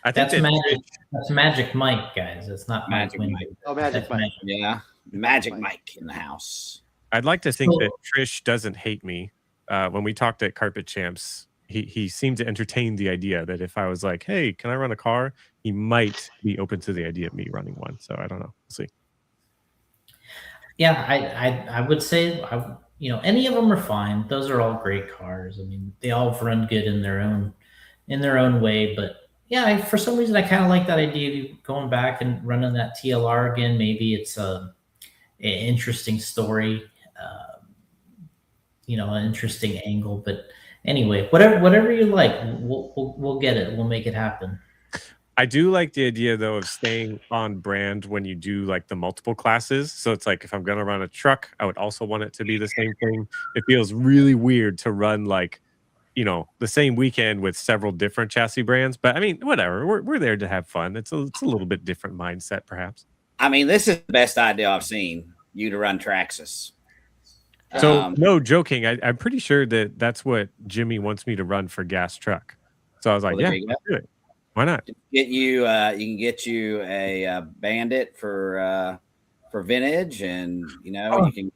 I think that's Magic Mike, guys. It's not Magic Mike. Oh, Magic Mike. Yeah, Magic Mike in the house. I'd like to think that Trish doesn't hate me. When we talked at Carpet Champs, he seemed to entertain the idea that if I was like, hey, can I run a car? He might be open to the idea of me running one. So I don't know. We'll see. Yeah, I would say, any of them are fine. Those are all great cars. I mean, they all run good in their own way. But yeah, for some reason, I kind of like that idea of you going back and running that TLR again. Maybe it's an interesting story, an interesting angle. But anyway, whatever you like, we'll get it. We'll make it happen. I do like the idea, though, of staying on brand when you do like the multiple classes. So it's like if I'm going to run a truck, I would also want it to be the same thing. It feels really weird to run like, the same weekend with several different chassis brands. But I mean, whatever. We're there to have fun. It's a little bit different mindset, perhaps. I mean, this is the best idea I've seen, you to run Traxxas. So no joking. I'm pretty sure that's what Jimmy wants me to run for gas truck. So I was like, well, yeah, do it. Why not? You can get you a Bandit for vintage, and you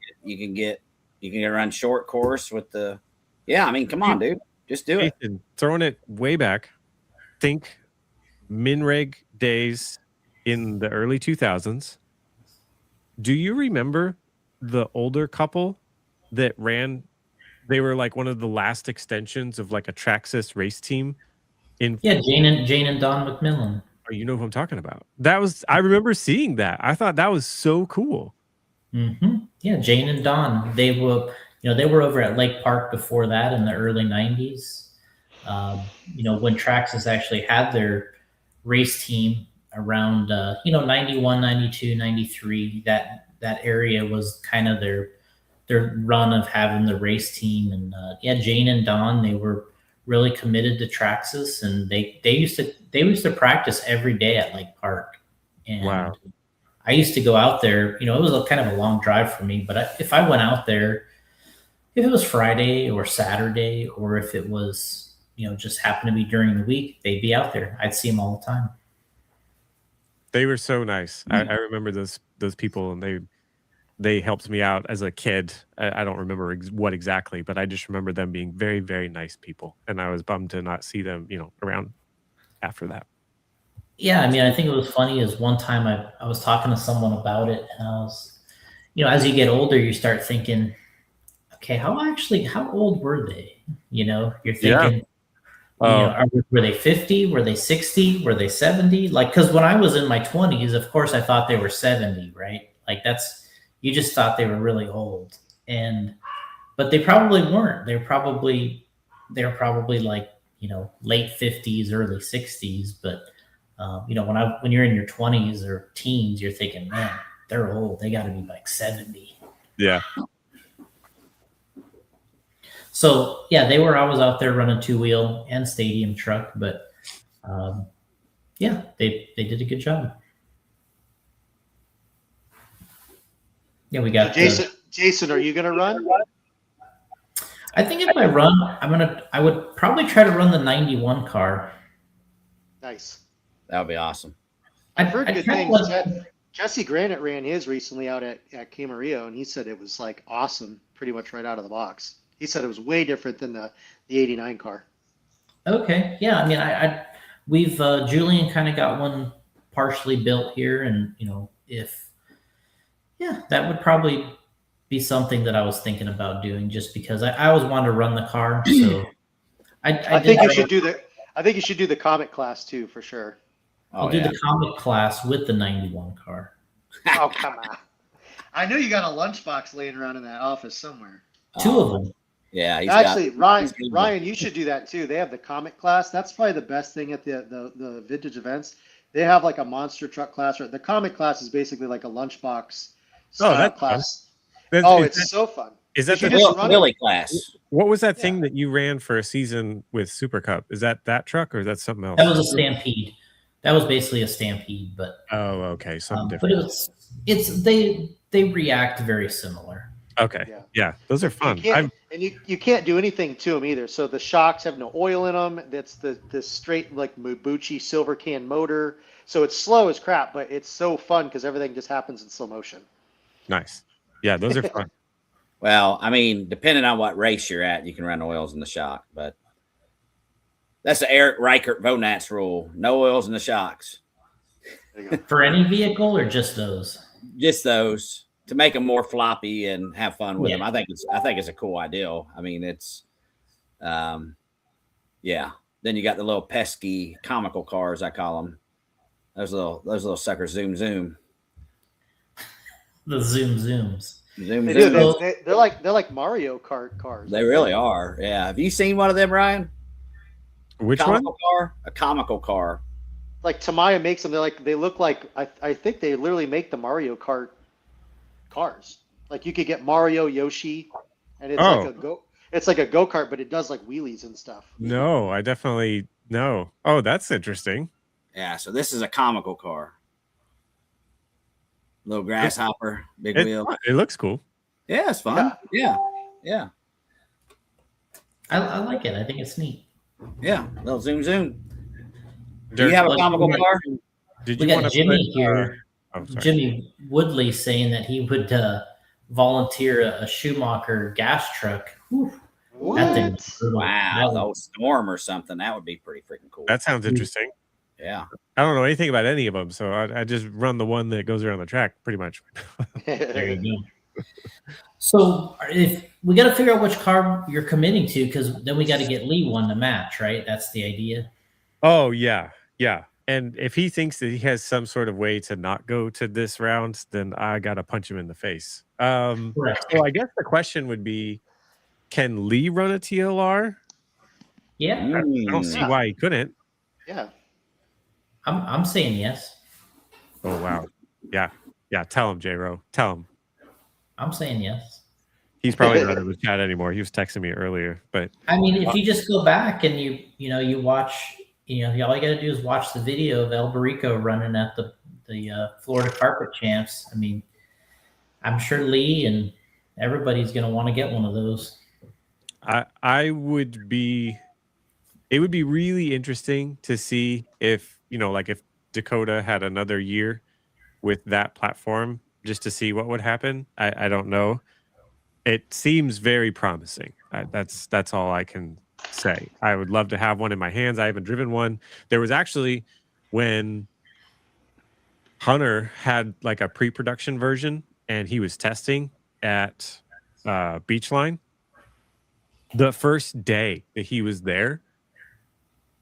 can run short course with the. Yeah, I mean, come on, dude, just do it. Throwing it way back. Think Minreg days in the early 2000s. Do you remember the older couple that ran? They were like one of the last extensions of like a Traxxas race team. Jane and Don McMillan. Oh, you know who I'm talking about. I remember seeing that. I thought that was so cool. Mm-hmm. Yeah, Jane and Don. They were over at Lake Park before that in the early 90s. When Traxxas actually had their race team around 91, 92, 93. That area was kind of their run of having the race team. And Jane and Don, they were really committed to Traxxas, and they used to practice every day at Lake Park. And wow. I used to go out there. It was kind of a long drive for me, but if I went out there, if it was Friday or Saturday, or if it was just happened to be during the week, they'd be out there. I'd see them all the time. They were so nice. Mm-hmm. I remember those people, and they helped me out as a kid. I don't remember what exactly, but I just remember them being very, very nice people. And I was bummed to not see them, around after that. Yeah, I mean, I think it was funny is one time I was talking to someone about it, and I was, as you get older, you start thinking, okay, how old were they? You're Yeah. thinking, were they 50? Were they 60? Were they 70? Like, because when I was in my 20s, of course, I thought they were 70, right? Like you just thought they were really old, but they probably weren't. They were probably like late 50s, early 60s, but when you're in your 20s or teens, you're thinking, man, they're old. They got to be like 70. Yeah. So yeah, they were always out there running 2-wheel and stadium truck, but yeah, they did a good job. Yeah, we got Jason, are you gonna run? I think if I run, I would probably try to run the 91 car. Nice. That would be awesome. I've heard good things. Jesse Granite ran his recently out at Camarillo, and he said it was like awesome, pretty much right out of the box. He said it was way different than the 89 car. Okay, yeah. I mean, we've Julian kind of got one partially built here, and that would probably be something that I was thinking about doing, just because I always wanted to run the car. So I think you should do the. I think you should do the Comet class too, for sure. I'll do the Comet class with the 91 car. Oh, come on! I know you got a lunchbox laying around in that office somewhere. Two of them. Yeah, actually, Ryan, you should do that too. They have the Comet class. That's probably the best thing at the vintage events. They have like a monster truck class, or the Comet class is basically like a lunchbox style class. It's so fun. Is that the Willie class? What was that thing that you ran for a season with Super Cup? Is that truck or is that something else? That was a Stampede. That was basically a Stampede, but okay, something different. But they react very similar. Okay, yeah, those are fun. You can't do anything to them either. So the shocks have no oil in them. That's the straight like Mabuchi silver can motor. So it's slow as crap, but it's so fun because everything just happens in slow motion. Nice. Yeah, those are fun. Well, I mean, depending on what race you're at, you can run oils in the shock, but that's the Eric Reichert Vonats rule. No oils in the shocks. For any vehicle or just those? Just those, to make them more floppy and have fun with them. I think it's a cool idea. I mean, it's Then you got the little pesky comical cars, I call them. Those little suckers zoom. The zooms. They're like Mario Kart cars. They really are. Yeah. Have you seen one of them, Ryan? Which one? A comical car. Like Tamiya makes them. They look like I think they literally make the Mario Kart cars. Like you could get Mario, Yoshi, and it's like a go-kart, but it does like wheelies and stuff. No, I definitely no. Oh, that's interesting. Yeah, so this is a comical car. Little grasshopper, big wheel. It looks cool. Yeah, it's fun. Yeah. I like it. I think it's neat. Yeah, little zoom. Dirk, Do you have a comical car? Did we you got want Jimmy to here? Jimmy Woodley saying that he would volunteer a Schumacher gas truck. Whew. What? Wow, a Storm or something. That would be pretty freaking cool. That sounds interesting. Yeah. I don't know anything about any of them, so I just run the one that goes around the track, pretty much. There you go. So if we got to figure out which car you're committing to, because then we got to get Lee one to match, right? That's the idea. Oh yeah. And if he thinks that he has some sort of way to not go to this round, then I gotta punch him in the face. So I guess the question would be, can Lee run a TLR? Yeah. I don't see why he couldn't. Yeah. I'm saying yes. Oh wow. Yeah. Tell him, J-Ro. Tell him. I'm saying yes. He's probably not in the chat anymore. He was texting me earlier, but I mean, if you just go back and you watch, all you got to do is watch the video of El Barico running at the Florida Carpet Champs. I mean, I'm sure Lee and everybody's going to want to get one of those. it would be really interesting to see if, like if Dakota had another year with that platform just to see what would happen. I don't know. It seems very promising. That's all I can say. I would love to have one in my hands. I haven't driven one. There was actually when Hunter had like a pre-production version and he was testing at Beachline. The first day that he was there,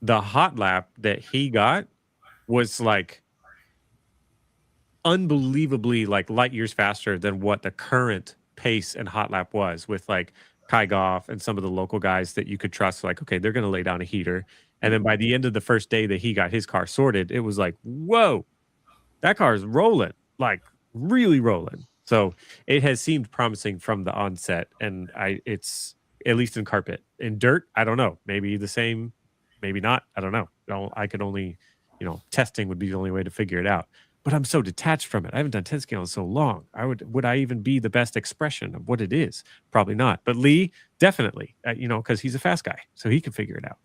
the hot lap that he got was like unbelievably like light years faster than what the current pace and hot lap was with like Kai Goff and some of the local guys that you could trust. Like, okay, they're going to lay down a heater. And then by the end of the first day that he got his car sorted, it was like, whoa, that car is rolling, like really rolling. So it has seemed promising from the onset. And it's at least in carpet. In dirt, I don't know. Maybe the same, maybe not. I don't know. I could only, testing would be the only way to figure it out. But I'm so detached from it. I haven't done 10 scale in so long. Would I even be the best expression of what it is? Probably not. But Lee, definitely, because he's a fast guy, so he can figure it out.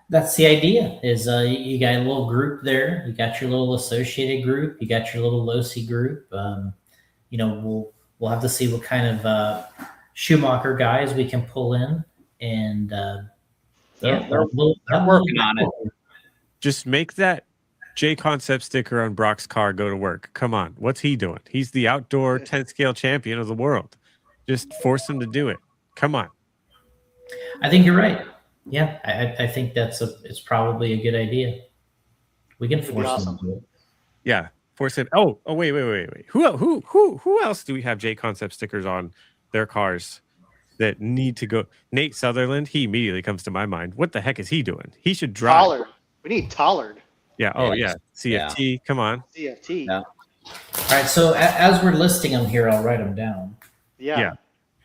That's the idea. Is you got a little group there. You got your little associated group. You got your little Losi group. We'll have to see what kind of Schumacher guys we can pull in, and they're working on it. Just make that JConcepts sticker on Brock's car go to work. Come on. What's he doing? He's the outdoor 10 scale champion of the world. Just force him to do it. Come on. I think you're right. Yeah, I think it's probably a good idea. We can force him to do it. Yeah, force him. Oh, wait. Who else do we have JConcepts stickers on their cars that need to go? Nate Sutherland, he immediately comes to my mind. What the heck is he doing? He should drive. Tollard. We need Tollard. Yeah. Oh, yeah. CFT. Yeah. Come on. CFT. Yeah. All right. So as we're listing them here, I'll write them down. Yeah.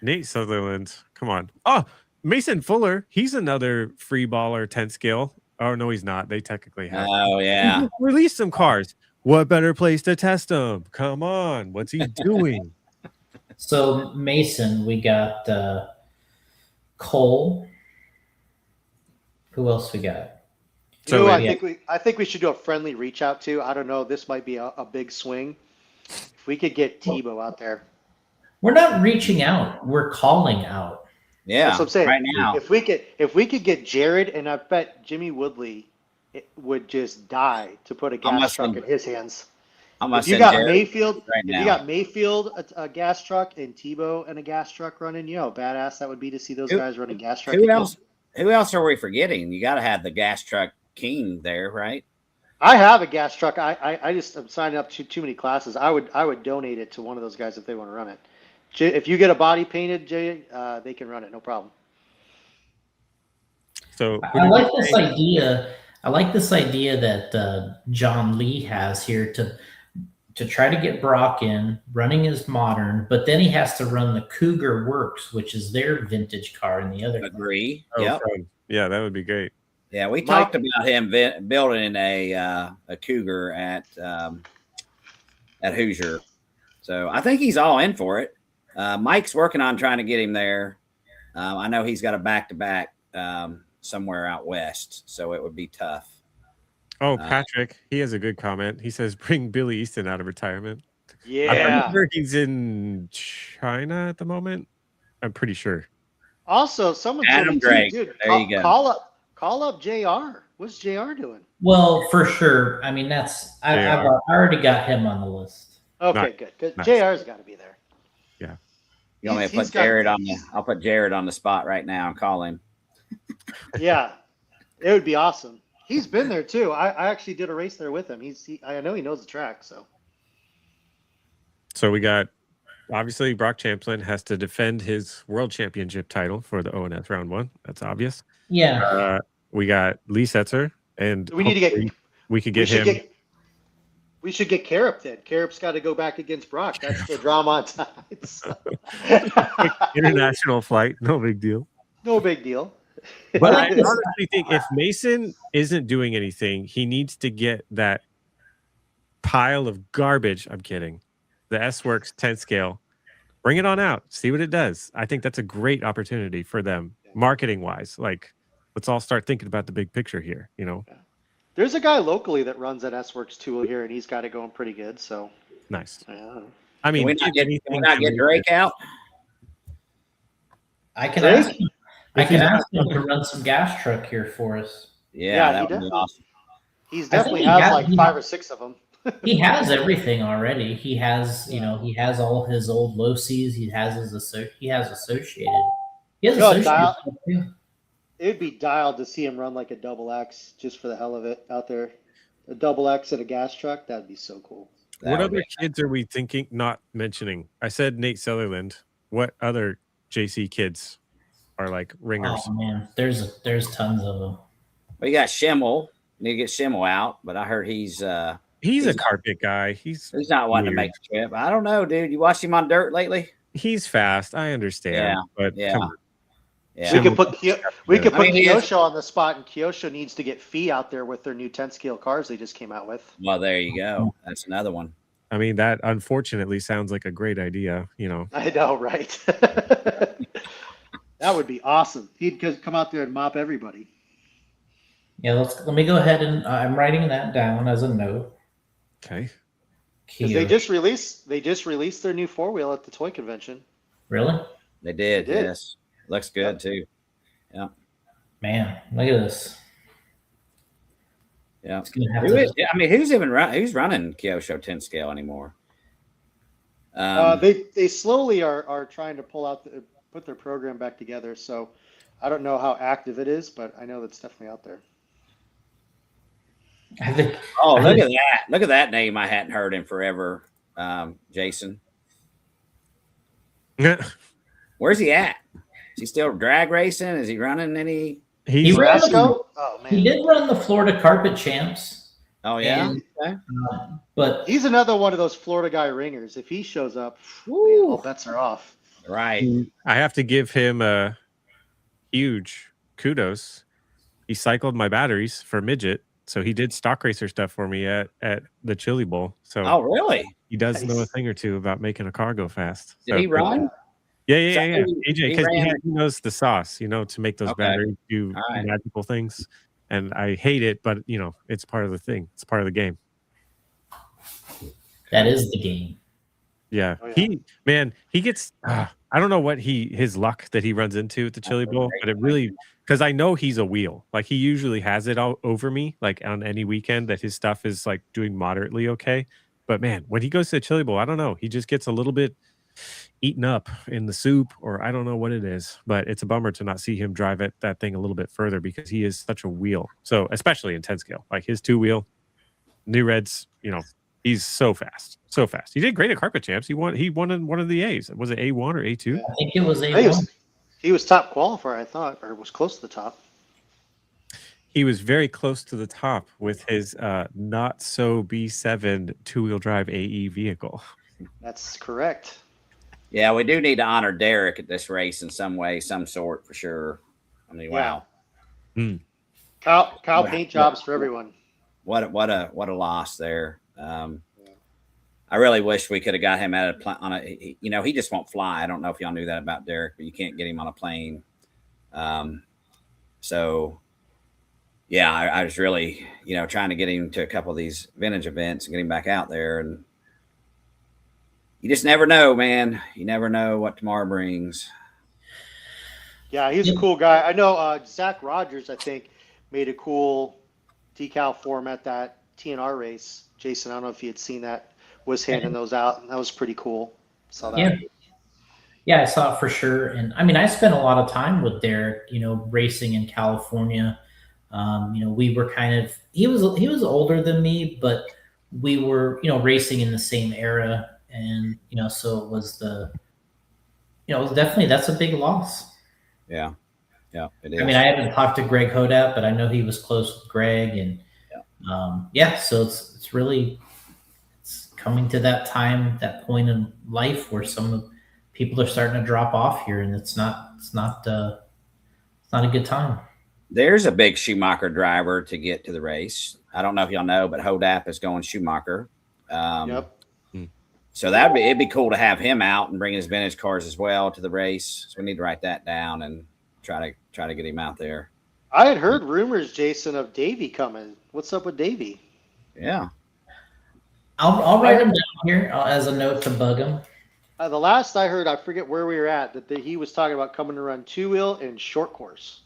Nate Sutherland. Come on. Oh, Mason Fuller. He's another free baller 10 scale. Oh, no, he's not. They technically have. Oh, yeah. Release some cars. What better place to test them? Come on. What's he doing? So Mason, we got Cole. Who else we got? I think we should do a friendly reach out to. I don't know. This might be a big swing. If we could get Tebow out there. We're not reaching out. We're calling out. Yeah. That's what I'm saying. Right now. If we could get Jared, and I bet Jimmy Woodley would just die to put a gas truck in his hands. If you got Mayfield, a gas truck, and Tebow and a gas truck running, badass that would be to see those guys running gas truck. Who else are we forgetting? You got to have the gas truck king there, right? I have a gas truck. I'm signing up to too many classes. I would donate it to one of those guys if they want to run it. If you get a body painted, Jay, they can run it, no problem. So I like this idea. I like this idea that John Lee has here to try to get Brock in, running his modern, but then he has to run the Cougar Works, which is their vintage car in the other. Agree. Yep. Yeah, that would be great. Yeah, we talked about him building a Cougar at Hoosier, so I think he's all in for it. Mike's working on trying to get him there. I know he's got a back-to-back somewhere out west, so it would be tough. Oh, Patrick, he has a good comment. He says, "Bring Billy Easton out of retirement." Yeah, I'm sure he's in China at the moment. I'm pretty sure. Also, someone Adam Drake. Dude, there you go. Call up JR. What's JR doing? Well, for sure. I mean, I've already got him on the list. Okay, good. Nice. JR's got to be there. Yeah. You want me to put Jared on the? I'll put Jared on the spot right now and call him. Yeah, it would be awesome. He's been there too. I actually did a race there with him. I know he knows the track. So we got, obviously, Brock Champlin has to defend his world championship title for the ONS round 1. That's obvious. Yeah. We got Lee Setzer, and we need to get. We could get him. We should get Carup then. Carup's got to go back against Brock. That's the drama on sides. International flight, no big deal. No big deal. But I honestly think if Mason isn't doing anything, he needs to get that pile of garbage. I'm kidding. The S-Works 10 scale. Bring it on out. See what it does. I think that's a great opportunity for them, marketing-wise. Like, let's all start thinking about the big picture here, There's a guy locally that runs an S-Works tool here, and he's got it going pretty good. So Nice. Yeah. I Can mean, we give not get, anything can we not to get make Drake it- out? I can Drake? ask him. I If can he's ask him to run some gas truck here for us. Yeah, Yeah, that he would be definitely awesome. he's I think definitely he has has- like he- 5 or 6 of them. He has everything already. He has, Yeah. he has all his old low Cs. He has he has associated. He has No, associated dial- stuff too. It'd be dialed to see him run like a double X just for the hell of it out there. A double X at a gas truck, that'd be so cool. What That would other be- kids are we thinking not mentioning? I said Nate Sutherland. What other JC kids are like ringers? Oh man, there's tons of them. We got Schimmel. Need to get Schimmel out, but I heard he's He's he's a not- carpet guy. He's not wanting to weird. make the trip. I don't know, dude. You watched him on dirt lately? fast. I understand. Yeah, But yeah. come on. Yeah. We could put we could I put mean, he is- Kyosho on the spot, and Kyosho needs to get Fee out there with their new 10 scale cars they just came out with. Well, there you go. That's another one. I mean, that unfortunately sounds like a great idea, you know. I know, right? That would be awesome. He'd come out there and mop everybody. Yeah, let me go ahead and I'm writing that down as a note. Okay. 'Cause they just released their new 4-wheel at the toy convention. Really? They did. They did. Yes. Looks good too. Man, look at this. Yeah. It's gonna have Who to- is, I mean, who's running Kyosho 10 scale anymore? They slowly are trying to put their program back together. So I don't know how active it is, but I know that's definitely out there. I think. Oh, I look think- at that. Look at that name I hadn't heard in forever. Jason. Where's he at? Is he still drag racing? Is he running any? He's ran- Brasco? Oh man, He did run the Florida Carpet Champs, Oh, yeah. And- Okay. but he's another one of those Florida guy ringers. If he shows up, man, all bets are off. Right. I have to give him a huge kudos. He cycled my batteries for midget, so he did stock racer stuff for me at the Chili Bowl. So Oh, really? he does know a Nice. thing or two about making a car go fast. Did So- he run? Yeah. So AJ, he because ran- he knows the sauce, to make those Okay. batteries do All right. magical things. And I hate it, but it's part of the thing. It's part of the game. that is the game. Yeah. Oh, yeah. He gets I don't know what his luck that he runs into at the Chili Bowl, but it really, because I know he's a wheel. Like he usually has it all over me, like on any weekend that his stuff is like doing moderately okay. But man, when he goes to the Chili Bowl, I don't know. He just gets a little bit eaten up in the soup, or I don't know what it is. But it's a bummer to not see him drive that thing a little bit further because he is such a wheel. So especially in 10 scale, like his 2-wheel, New Reds, he's so fast. So fast. He did great at Carpet Champs. He won in one of the A's. Was it A1 or A2? I think it was I think A1. he was top qualifier, I thought, or was close to the top. He was very close to the top with his not so B7 2-wheel drive AE vehicle. That's correct. Yeah, we do need to honor Derek at this race in some way, some sort, for sure. I mean, wow, Kyle Wow. paint jobs for everyone. what a loss there. I really wish we could have got him at he just won't fly. I don't know if y'all knew that about Derek, but you can't get him on a plane. So yeah, I was really, trying to get him to a couple of these vintage events and get him back out there. And you just never know, man. You never know what tomorrow brings. Yeah, he's a cool guy. I know Zach Rogers, I think, made a cool decal for him at that TNR race. Jason, I don't know if you had seen that, was handing those out, and that was pretty cool. Saw that. Yeah, I saw it for sure. And I mean, I spent a lot of time with Derek, racing in California. We were he was older than me, but we were, racing in the same era. And, so it was definitely, that's a big loss. Yeah. Yeah, it is. I mean, I haven't talked to Greg Hodat, but I know he was close with Greg, and so it's really coming to that time, that point in life where some of the people are starting to drop off here, and it's not a good time. There's a big Schumacher driver to get to the race. I don't know if y'all know, but Hodap is going Schumacher. Yep. So it'd be cool to have him out and bring his vintage cars as well to the race. So we need to write that down and try to get him out there. I had heard rumors, Jason, of Davey coming. What's up with Davey? Yeah. I'll write him down here as a note to bug him. The last I heard, I forget where we were at, that he was talking about coming to run 2-wheel and short course.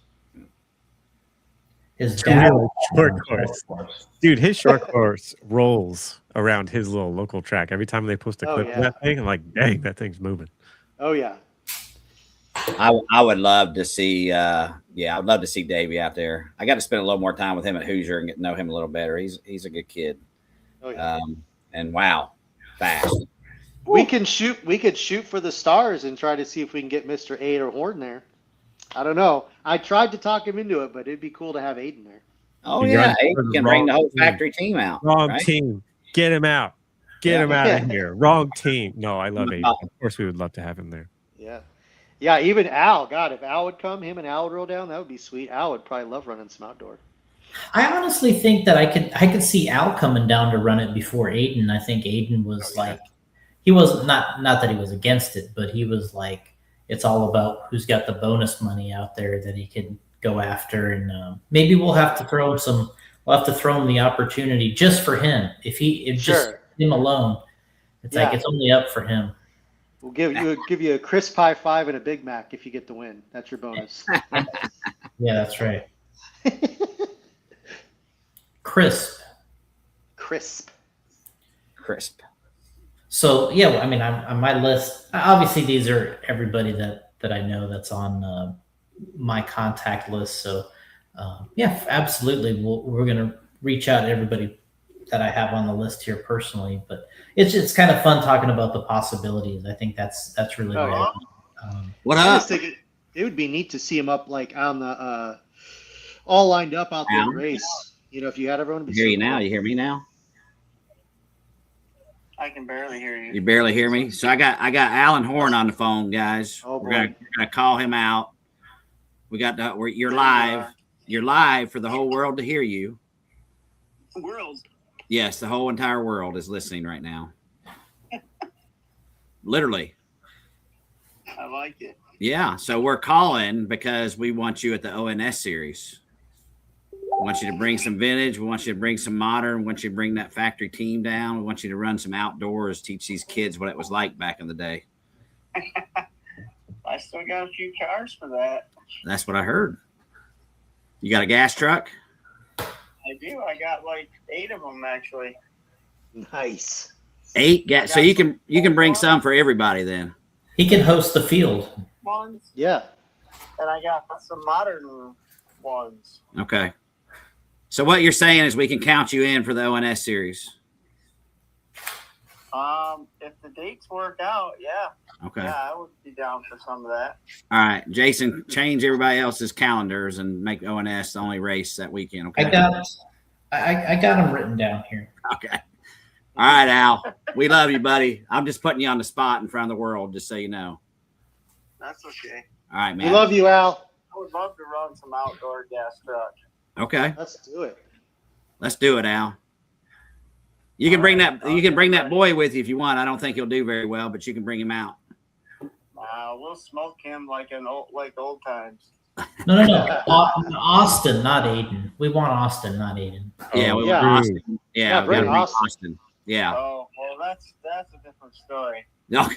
His dad short course. Dude, his short course rolls around his little local track. Every time they post a clip of that thing, I'm like, dang, that thing's moving. Oh yeah. I would love to see I'd love to see Davey out there. I got to spend a little more time with him at Hoosier and get to know him a little better. He's a good kid. Oh yeah. And wow, fast. We could shoot for the stars and try to see if we can get Mr. Aid or Horn there. I don't know. I tried to talk him into it, but it'd be cool to have Aiden there. Oh yeah, Aiden can bring the whole factory team out. Wrong team. Get him out. Get him out of here. Wrong team. No, I love Aiden. Of course, we would love to have him there. Yeah. Yeah, even Al. God, if Al would come, him and Al would roll down, that would be sweet. Al would probably love running some outdoor. I honestly think that I could see Al coming down to run it before Aiden. I think Aiden was he was not that he was against it, but he was like, it's all about who's got the bonus money out there that he can go after, and maybe we'll have to throw him the opportunity just for him. If just him alone, it's like it's only up for him. We'll give you a crisp high five and a Big Mac if you get the win. That's your bonus. Yeah, that's right. Crisp. So yeah, I mean, I'm on my list. Obviously, these are everybody that I know that's on my contact list. So yeah, absolutely, we're gonna reach out to everybody that I have on the list here personally. But it's kind of fun talking about the possibilities. I think that's really great. What I up? just think it would be neat to see him up like on the all lined up out there in the race. You know, if you had everyone. I hear you now. You hear me now? I can barely hear you. You barely hear me? So I got Alan Horn on the phone, guys. Oh, we're gonna call him out. You're live. You're live for the whole world to hear you. World. Yes, the whole entire world is listening right now. Literally. I like it. Yeah. So we're calling because we want you at the ONS series. We want you to bring some vintage. We want you to bring some modern. We want you to bring that factory team down. We want you to run some outdoors, teach these kids what it was like back in the day. I still got a few cars for that. That's what I heard. You got a gas truck? I do. I got like 8 of them actually. Nice. 8 gas. So you can bring some for everybody then. He can host the field. Ones. Yeah. And I got some modern ones. Okay. So what you're saying is we can count you in for the ONS series. If the dates work out, yeah. Okay. Yeah, I would be down for some of that. All right, Jason, change everybody else's calendars and make ONS the only race that weekend. Okay. I got them written down here. Okay. All right, Al. We love you, buddy. I'm just putting you on the spot in front of the world, just so you know. That's okay. All right, man. We love you, Al. I would love to run some outdoor gas truck. Okay. Let's do it. Let's do it, Al. You can bring that boy with you if you want. I don't think he'll do very well, but you can bring him out. We'll smoke him like old times. No. Austin, not Aiden. We want Austin, not Aiden. Yeah, we want Austin. Yeah, we bring gotta bring Austin. Austin. Yeah. Oh, well, that's a different story. No.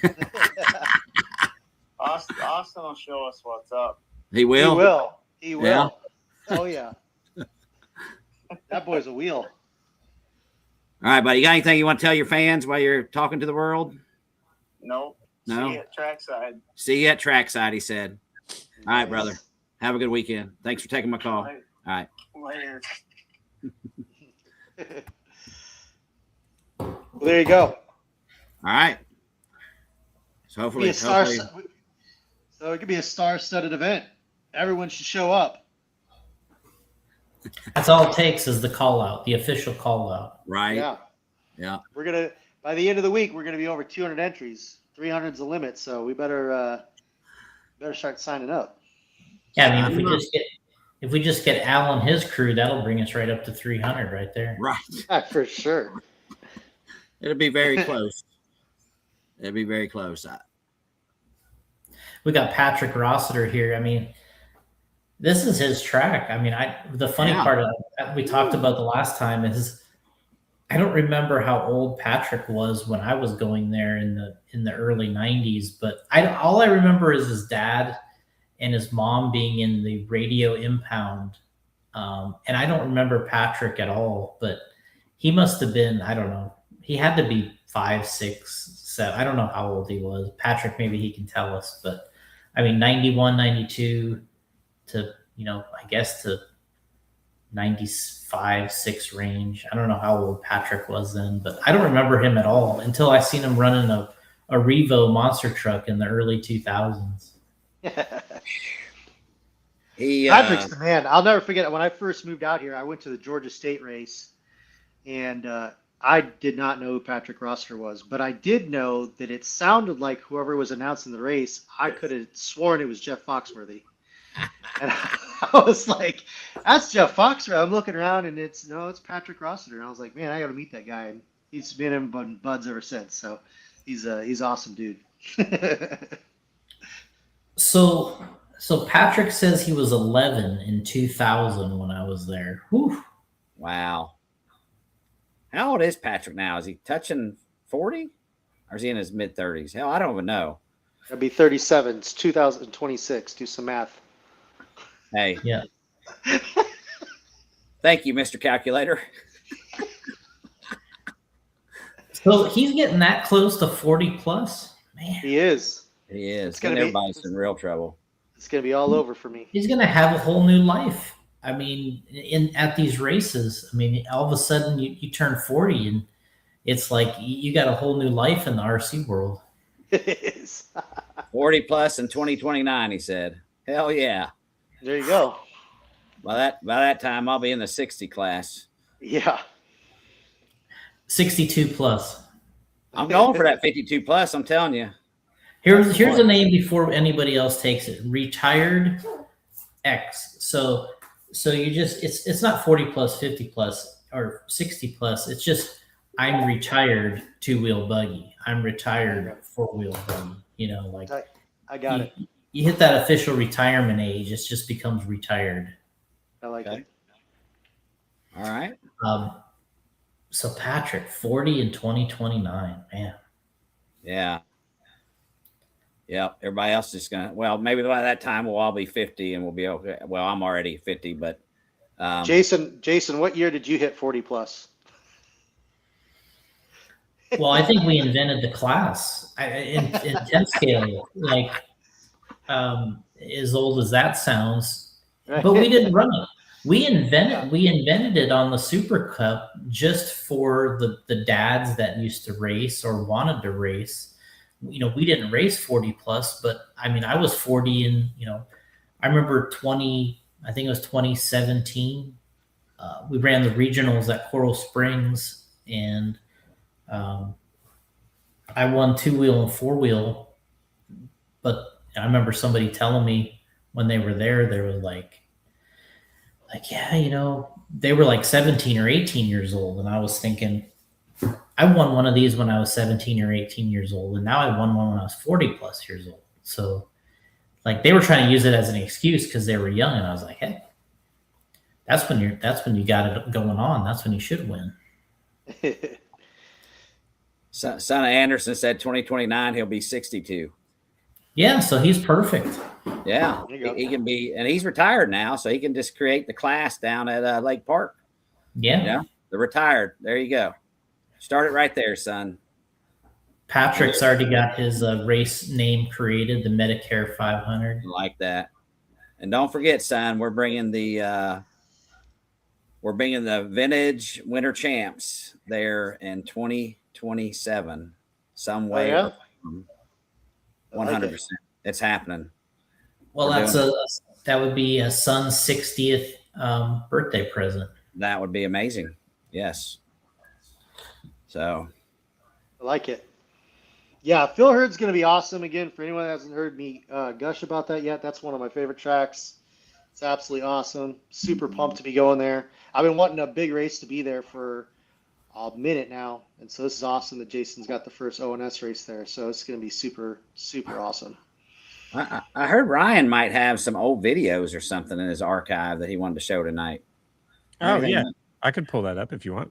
Austin will show us what's up. He will. He will. Yeah. Oh yeah. That boy's a wheel. All right, buddy. You got anything you want to tell your fans while you're talking to the world? Nope. No. See you at trackside. See you at trackside, he said. All right, brother. Have a good weekend. Thanks for taking my call. All right. Later. Well, there you go. All right. So hopefully, So it could be a star-studded event. Everyone should show up. That's all it takes is the call out, the official call out. Right. Yeah. We're gonna by the end of the week we're gonna be over 200 entries. 300's the limit, so we better start signing up. Yeah, I mean, if we just get Al and his crew, that'll bring us right up to 300 right there. Right. Yeah, for sure. It'll be very close. It'll be very close. We got Patrick Rossiter here. I mean, this is his track. I mean, the funny part of that we talked about the last time is I don't remember how old Patrick was when I was going there in the early '90s, but all I remember is his dad and his mom being in the radio impound. And I don't remember Patrick at all, but he must have been, I don't know, he had to be 5, 6, 7. I don't know how old he was. Patrick, maybe he can tell us, but I mean, 91, 92 to, I guess to 95, 6 range. I don't know how old Patrick was then, but I don't remember him at all until I seen him running a Revo monster truck in the early 2000s. Patrick's the man. I'll never forget it. When I first moved out here, I went to the Georgia State race, and I did not know who Patrick Roster was, but I did know that it sounded like whoever was announcing the race, I could have sworn it was Jeff Foxworthy. And I was like, that's Jeff Foxworthy. I'm looking around, and it's Patrick Rossiter. And I was like, man, I got to meet that guy. And he's been in buds ever since. So he's awesome, dude. So Patrick says he was 11 in 2000 when I was there. Whew. Wow. How old is Patrick now? Is he touching 40? Or is he in his mid-30s? Hell, I don't even know. That'd be 37. It's 2026. Do some math. Hey. Yeah. Thank you, Mr. Calculator. So he's getting that close to 40 plus? Man. He is. He is. It's gonna everybody's in real trouble. It's going to be all over for me. He's going to have a whole new life. I mean, at these races, I mean, all of a sudden you turn 40 and it's like you got a whole new life in the RC world. It is. 40 plus in 2029, he said. Hell yeah. There you go. By that time, I'll be in the 60 class. Yeah. 62 plus. I'm going for that 52 plus, I'm telling you. Here's a name before anybody else takes it. Retired X. So you just it's not 40 plus, 50 plus, or 60 plus. It's just I'm retired 2-wheel buggy. I'm retired 4-wheel buggy. Like I got it. You hit that official retirement age, it just becomes retired. I like it. All right. So Patrick, 40 in 2029, man. Yeah. Yeah. Everybody else is maybe by that time we'll all be 50 and we'll be okay. Well, I'm already 50, but Jason, what year did you hit 40 plus? Well, I think we invented the class in 10 scale, like as old as that sounds, but we didn't run it. We invented it on the Super Cup just for the dads that used to race or wanted to race. We didn't race 40 plus, but I mean, I was 40 and, I remember I think it was 2017. We ran the regionals at Coral Springs and I won 2-wheel and 4-wheel, but I remember somebody telling me when they were there, they were like, yeah, they were like 17 or 18 years old. And I was thinking, I won one of these when I was 17 or 18 years old. And now I won one when I was 40 plus years old. So like they were trying to use it as an excuse because they were young. And I was like, hey, that's when you got it going on. That's when you should win. Son of Anderson said 2029, he'll be 62. Yeah. So he's perfect. Yeah, he can be, and he's retired now, so he can just create the class down at Lake Park. Yeah. The retired. There you go. Start it right there, son. Patrick's already got his race name created, the Medicare 500. Like that. And don't forget, son, we're bringing the vintage winter champs there in 2027. Some way. Oh, yeah? 100%. It's happening. Well, that would be a son's 60th birthday present. That would be amazing. Yes. So. I like it. Yeah, Phil Hurd's going to be awesome. Again, for anyone that hasn't heard me gush about that yet, that's one of my favorite tracks. It's absolutely awesome. Super pumped to be going there. I've been wanting a big race to be there for a minute now. And so this is awesome that Jason's got the first ONS race there. So it's going to be super, super awesome. I heard Ryan might have some old videos or something in his archive that he wanted to show tonight. Oh, yeah. I could pull that up if you want.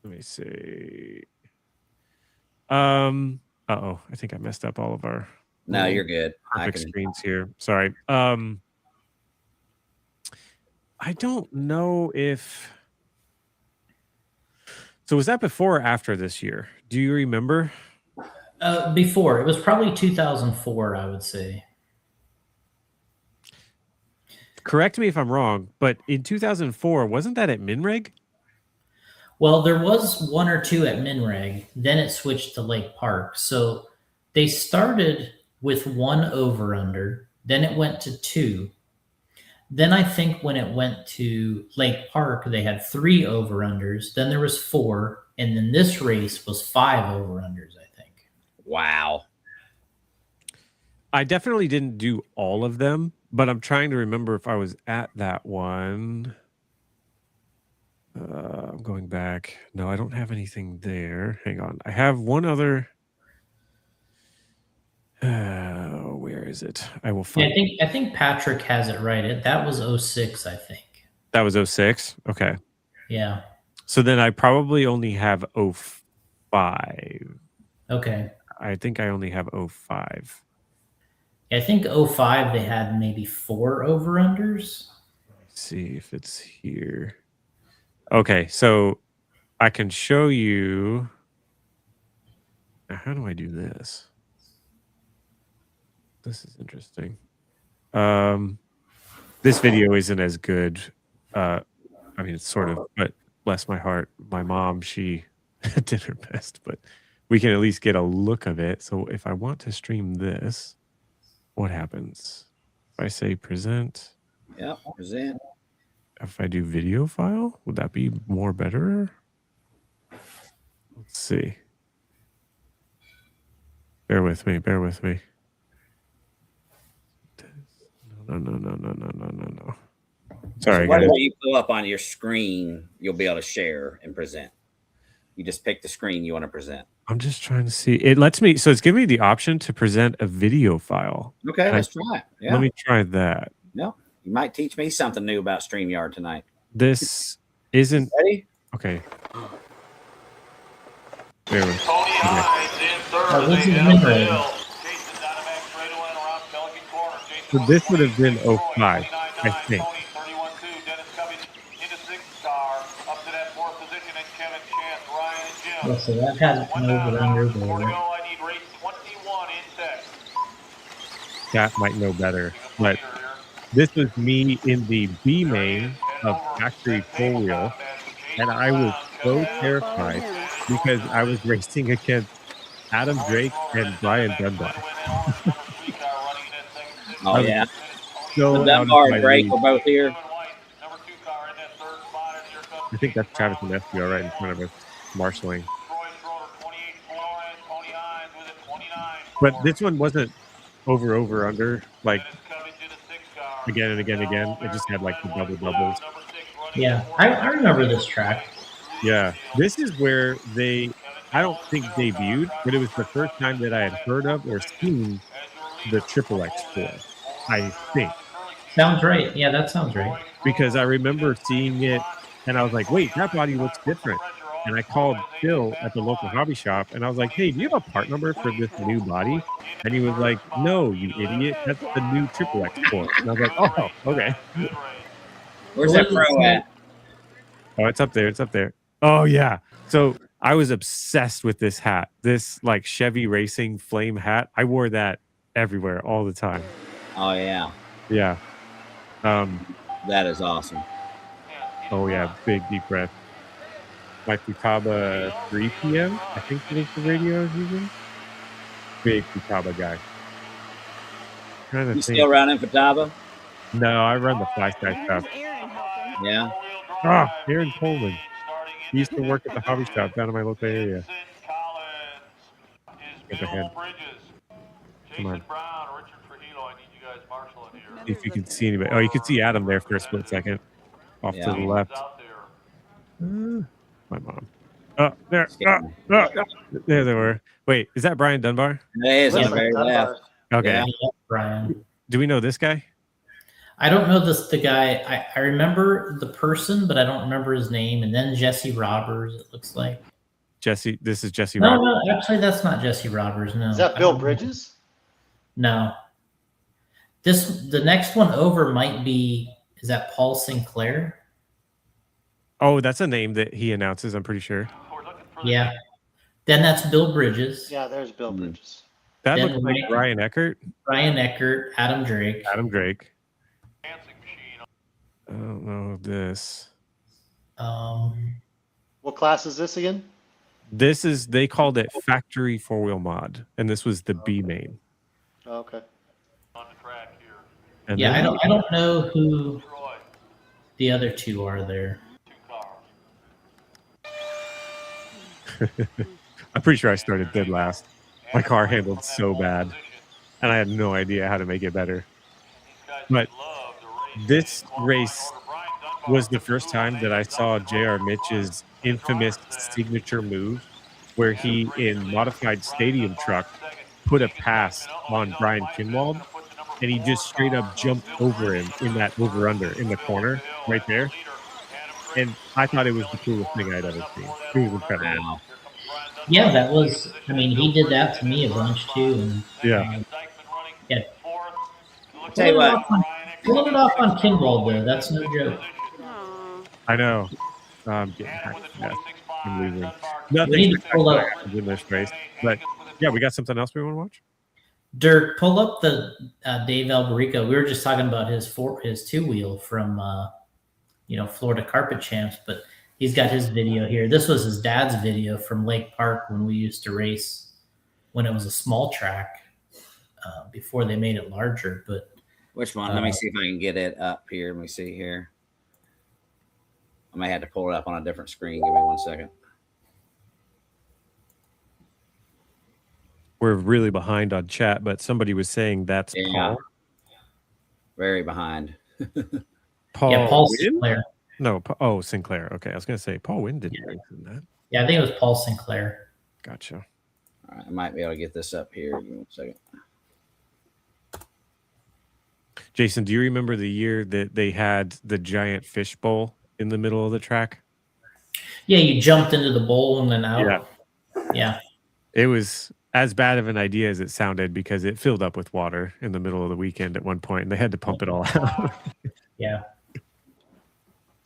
Let me see. Uh-oh, I think I messed up all of our No, you're good. perfect screens here. Sorry. I don't know if. So was that before or after this year? Do you remember? Before. It was probably 2004, I would say. Correct me if I'm wrong, but in 2004, wasn't that at Minreg? Well, there was one or two at Minreg. Then it switched to Lake Park. So they started with one over-under. Then it went to two. Then I think when it went to Lake Park, they had 3 over-unders. Then there was 4. And then this race was 5 over-unders, I think. Wow. I definitely didn't do all of them, but I'm trying to remember if I was at that one. I'm going back. No, I don't have anything there. Hang on. I have one other. Where is it? I will find. Yeah, I think Patrick has it right. That was 06, I think. That was 06? Okay. Yeah. So then I probably only have 05. Okay. I think I only have 05. I think 05 they had maybe 4 over-unders. Let's see if it's here. Okay, so I can show you. Now, how do I do this? This is interesting. This video isn't as good. I mean, it's sort of, but bless my heart, my mom, she did her best, but we can at least get a look of it. So if I want to stream this, what happens? If I say present. Yep, present. If I do video file, would that be more better? Let's see. Bear with me. No. Sorry, So whatever you pull up on your screen, you'll be able to share and present. You just pick the screen you want to present. I'm just trying to see. It lets me, so it's giving me the option to present a video file. Okay, let's try it. Yeah. Let me try that. No, you might teach me something new about StreamYard tonight. This isn't. Ready? Okay. There we go. Tony Hines in third. This is They Minreg. Jason's out of back straight away and around Pelican Corner. Jason So this would have been 05, 29.9, I think. Tony 31.2. Dennis Covey into sixth car. Up to that fourth position and Kevin Chance, Ryan and Jim. Yeah, so that had One an down, over-under four to there. go. I need race 21 in tech. That might know better. But this was me in the B main of factory four wheel, and I was so terrified because I was racing against Adam Drake and Brian Dunbar. Oh, yeah. So The Dunbar and Drake were both here. I think that's Travis and FBR right in front of us, marshaling. But this one wasn't over, under, like again and again. It just had like the doubles. Yeah, I remember this track. Yeah, this is where I don't think debuted, but it was the first time that I had heard of or seen the Triple X4, I think. Sounds right. Yeah, that sounds right. Because I remember seeing it and I was like, wait, that body looks different. And I called Phil at the local hobby shop and I was like, hey, do you have a part number for this new body? And he was like, no, you idiot. That's the new Triple X4. And I was like, oh, okay. Where's that pro at? Oh, it's up there. Oh, yeah. So I was obsessed with this hat, this like Chevy racing flame hat. I wore that everywhere all the time. Oh, yeah. Yeah. That is awesome. Oh, yeah. Big deep breath. My Futaba 3 PM, I think it is the radio I was using. Big Futaba guy. Trying to You think. still running Futaba? No, I run the Fly Sky stuff. Yeah. Ah, Aaron Coleman. He used to work at the hobby shop down in my local area. Up ahead. Come on. If you can see anybody. Oh, you can see Adam there for a split second. Off to the left. My mom. Oh, there. There they were. Wait, is that Brian Dunbar? It is on the very left. Okay. Yeah, Brian. Do we know this guy? I don't know the guy. I remember the person, but I don't remember his name. And then Jesse Roberts, it looks like. Jesse, this is Jesse No, Roberts. no, actually, that's not Jesse Roberts. No. Is that I Bill don't know. Bridges? No. The next one over might be, is that Paul Sinclair? Oh, that's a name that he announces, I'm pretty sure. Yeah. Then that's Bill Bridges. Yeah, there's Bill Bridges. That Then looks like Ryan Eckert. Ryan Eckert, Adam Drake. Adam Drake. I don't know this. What class is this again? This is, they called it factory four-wheel mod, and this was the B main. Oh, okay. On the track here. And Yeah, then- I don't know who Troy, the other two are there. 2 cars. I'm pretty sure I started dead last. My car handled so bad, and I had no idea how to make it better. But this race was the first time that I saw J.R. Mitch's infamous signature move, where he, in modified stadium truck, put a pass on Brian Kinwald, and he just straight up jumped over him in that over-under in the corner right there. And I thought it was the coolest thing I'd ever seen. It was incredible. Wow. Yeah, that was. I mean, he did that to me a bunch too. And Yeah. yeah, Tell you what. pulling it off on Kinwald though, that's no joke. I know. I'm getting hacked. Yeah, I'm losing. We Nothing need to pull up. spectacular in this race. But yeah, we got something else we want to watch? Dirk, pull up the Dave Alberico. We were just talking about his two wheel from Florida Carpet Champs, but he's got his video here. This was his dad's video from Lake Park when we used to race when it was a small track before they made it larger. But Which one? Let me see if I can get it up here. Let me see here. I may have to pull it up on a different screen. Give me 1 second. We're really behind on chat, but somebody was saying that's Yeah. Paul. Very behind. Paul, yeah, Paul Wynn? Sinclair. No, Sinclair. Okay, I was going to say Paul Wynn didn't race in that. Yeah, I think it was Paul Sinclair. Gotcha. All right, I might be able to get this up here. Give me 1 second. Jason, do you remember the year that they had the giant fish bowl in the middle of the track? Yeah, you jumped into the bowl and then out. Yeah. Yeah. It was as bad of an idea as it sounded because it filled up with water in the middle of the weekend at one point, and they had to pump it all out. Yeah.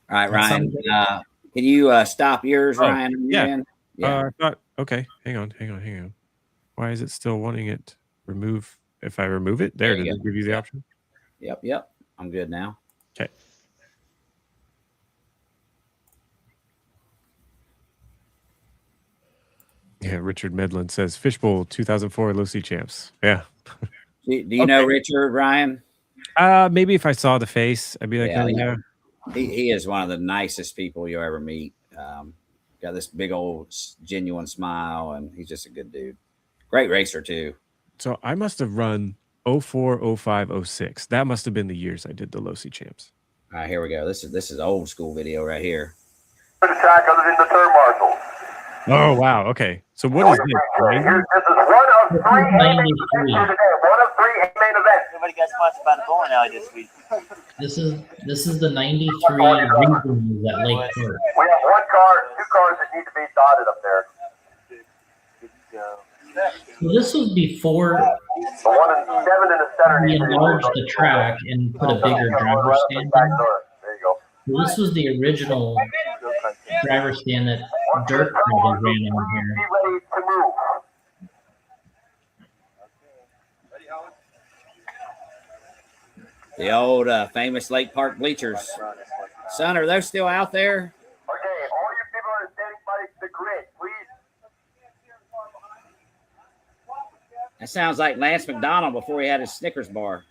All right, That Ryan. sounds Can you stop yours, Oh, Ryan? yeah. Again? Yeah. I thought, okay, hang on. Why is it still wanting it remove? If I remove it, There did you it go. give you the option? Yep. I'm good now. Okay. Yeah, Richard Medlin says Fishbowl 2004 Low-C Champs. Yeah. Do you know Richard, Ryan? Maybe if I saw the face, I'd be like, Yeah, oh, yeah. yeah. He is one of the nicest people you'll ever meet. Got this big old genuine smile, and he's just a good dude. Great racer too. So I must have run 04, 05, 06. That must have been the years I did the Low-C Champs. All right, here we go. This is old school video right here. The track other than the third marshal. Oh, wow. Okay. So what is this? This is one of 3 main events today. 1 of 3 main events. Everybody got sponsored by the bowling alley this week. This is the 93 regional at Lake Park. We have 1 car, 2 cars that need to be dotted up there. So this was before The 1 and 7 in the center we need to be enlarged the track and put a bigger driver stand in. There you go. So this was the original driver stand that Dirk probably ran on Be here. ready to move. The old famous Lake Park bleachers. Son, are those still out there? Okay, all you people are standing by the grid, please. That sounds like Lance McDonald before he had his Snickers bar.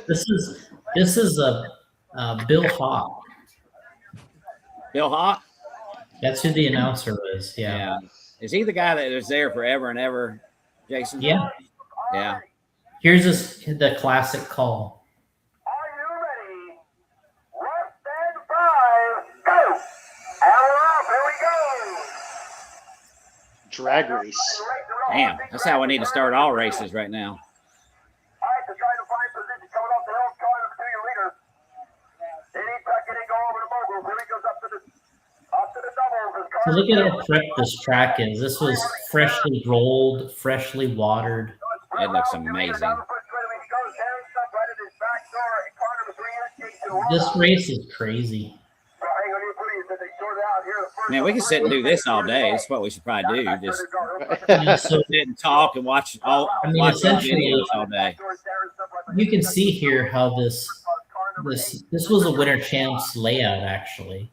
This is Bill Hawk. Bill Hawk? That's who the announcer was. Yeah. Yeah. Is he the guy that was there forever and ever, Jason? Yeah. Yeah. Here's the classic call. Are you ready? Less than 5, go! And we're off, here we go! Drag race. Damn. That's how we need to start all races right now. All right, to try to find position coming off the hill, car So look at how prepped this track is. This was freshly rolled, freshly watered. It looks amazing. This race is crazy. Man, we can sit and do this all day. That's what we should probably do. Just So sit and talk and watch all I mean, watch essentially, videos all day. you can see here how this was a Winter Champs layout actually,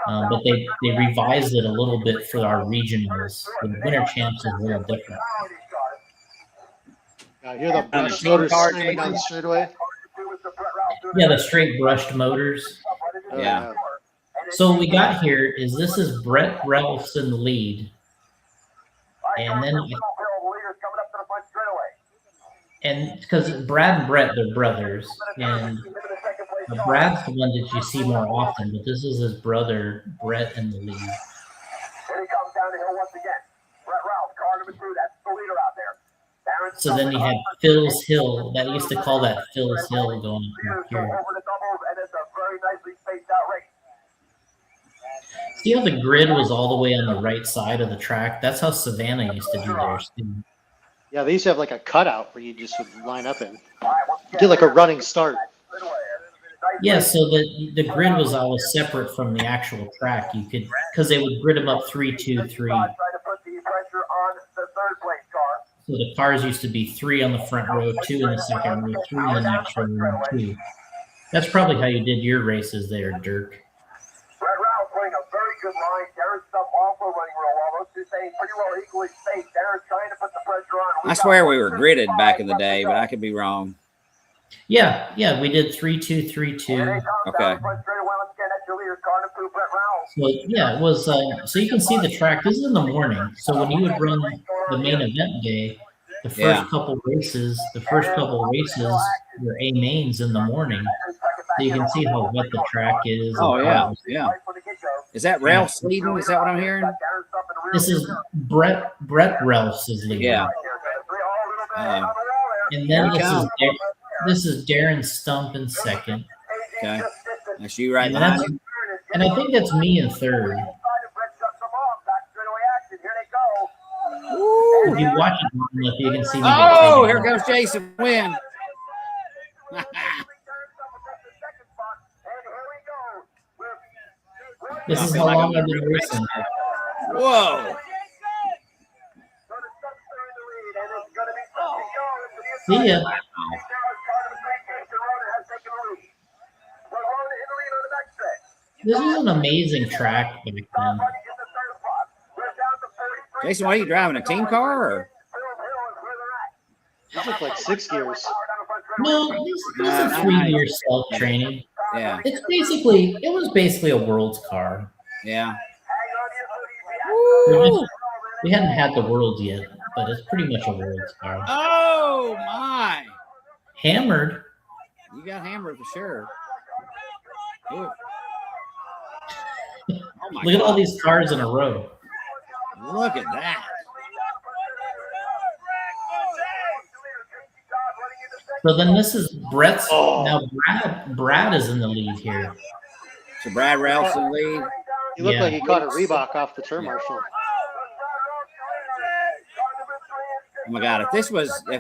but they revised it a little bit for our regionals. The Winter Champs is a little different. I hear the brush motors screaming down the straightaway. Yeah, the straight brushed motors. Oh, Yeah. So what we got here is this is Brett Ralphs in the lead, and then because Brad and Brett, they're brothers, and Brad's the one that you see more often, but this is his brother Brett in the lead. Here he comes down the hill once again. Brett Ralph, car number 2, that's the leader out there. So then you have Phil's Hill. That used to call that Phil's Hill going up here. Over the doubles, and it's a very nicely spaced out race. See how the grid was all the way on the right side of the track? That's how Savannah used to do theirs. Yeah, they used to have like a cutout where you just would line up in. Get like a running start. Yeah, so the grid was always separate from the actual track. You could, because they would grid them up 3, 2, 3. Try to put the pressure on the third place car. So the cars used to be 3 on the front row, 2 in the second row, 3 in the next row, and 2. That's probably how you did your races there, Dirk. Brett Ralph running a very good line. Darren's stuff also running real well. Those two staying pretty well equally spaced. Darren's trying to put the pressure on. I swear we were gridded back in the day, but I could be wrong. Yeah, we did 3, 2, 3, 2. Okay. So yeah, it was. So you can see the track. This is in the morning. So when you would run the main event day, the first couple races were A mains in the morning. So you can see how wet the track is. Oh and yeah, how- yeah. Is that Ralph's leading? Is that what I'm hearing? This is Brett Ralphs is leading. Yeah. And then Here we go. this is Darren Stump in second. Okay. That's you right And behind that's- him. And I think that's me in third. If you watch it long enough, you can see me. Oh, here goes Jason Wynn. This is how long I've been racing. Whoa. See ya. This was an amazing track back then. Jason, what are you driving? A team car or? These look like 6 gears. No, this is a 3-year self-training. Yeah. It was basically a world's car. Yeah. We hadn't had the world yet, but it's pretty much a world's car. Oh my. Hammered. You got hammered for sure. Ooh. Oh my Look at all God. these cars in a row. Look at that. So then this is Brett's. Oh. Now Brad is in the lead here. So Brad Ralph's in the lead. He looked Yeah. like he caught a Reebok off the turn marshal. Oh my God. If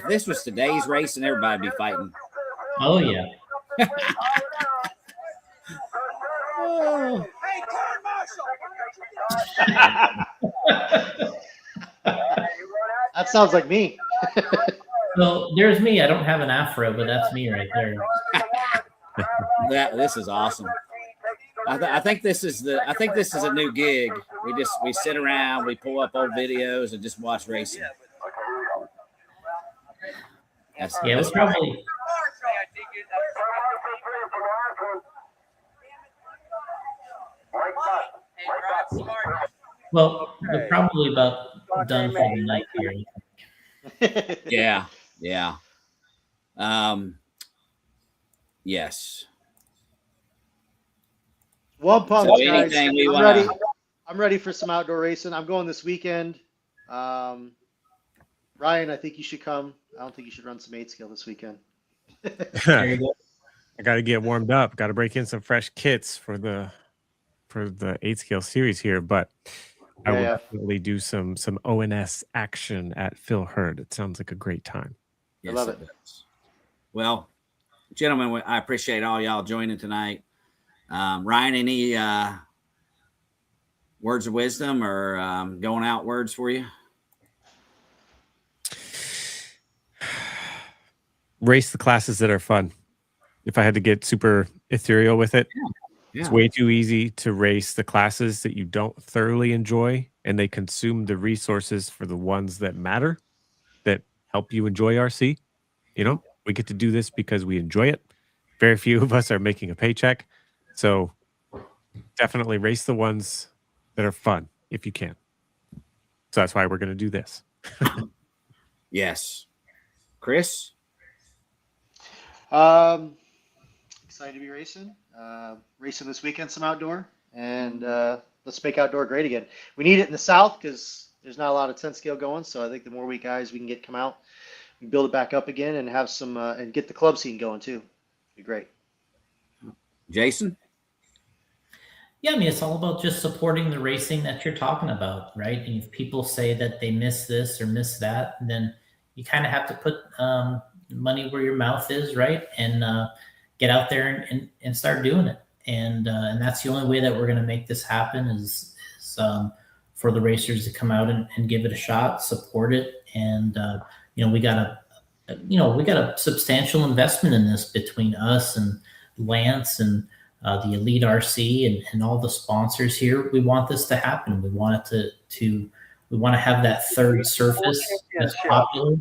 this was today's race, then everybody'd be fighting. Oh yeah. Oh. That sounds like me. So there's me. I don't have an afro, but that's me right there. This is awesome. I think this is a new gig. We sit around, we pull up old videos, and just watch racing. Yeah, it was probably. Well, we're probably about done for the night here. Yeah. Yes. Well pumped, So guys. anything we I'm wanna- ready. I'm ready for some outdoor racing. I'm going this weekend. Ryan, I think you should come. I don't think you should run some 8 scale this weekend. There you go. I got to get warmed up. Got to break in some fresh kits for the 8 scale series here, but I will Yeah. definitely do some ONS action at Phil Hurd. It sounds like a great time. Yes, love it. does. Well, gentlemen, I appreciate all y'all joining tonight. Ryan, any words of wisdom or going out words for you? Race the classes that are fun. If I had to get super ethereal with it, Yeah. it's way too easy to race the classes that you don't thoroughly enjoy, and they consume the resources for the ones that matter, that help you enjoy RC. You know, we get to do this because we enjoy it. Very few of us are making a paycheck. So definitely race the ones that are fun if you can. So that's why we're going to do this. Yes. Chris? Excited to be racing. Racing this weekend, some outdoor, and let's make outdoor great again. We need it in the South because there's not a lot of 10 scale going. So I think the more guys we can come out, we build it back up again and have some and get the club scene going too. It'd be great. Jason? Yeah, I mean, it's all about just supporting the racing that you're talking about, right? And if people say that they miss this or miss that, then you kind of have to put money where your mouth is, right? And get out there and start doing it. And that's the only way that we're going to make this happen is for the racers to come out and give it a shot, support it. And, we got a substantial investment in this between us and Lance and the Elite RC and all the sponsors here. We want this to happen. We want it we want to have that third surface that's popular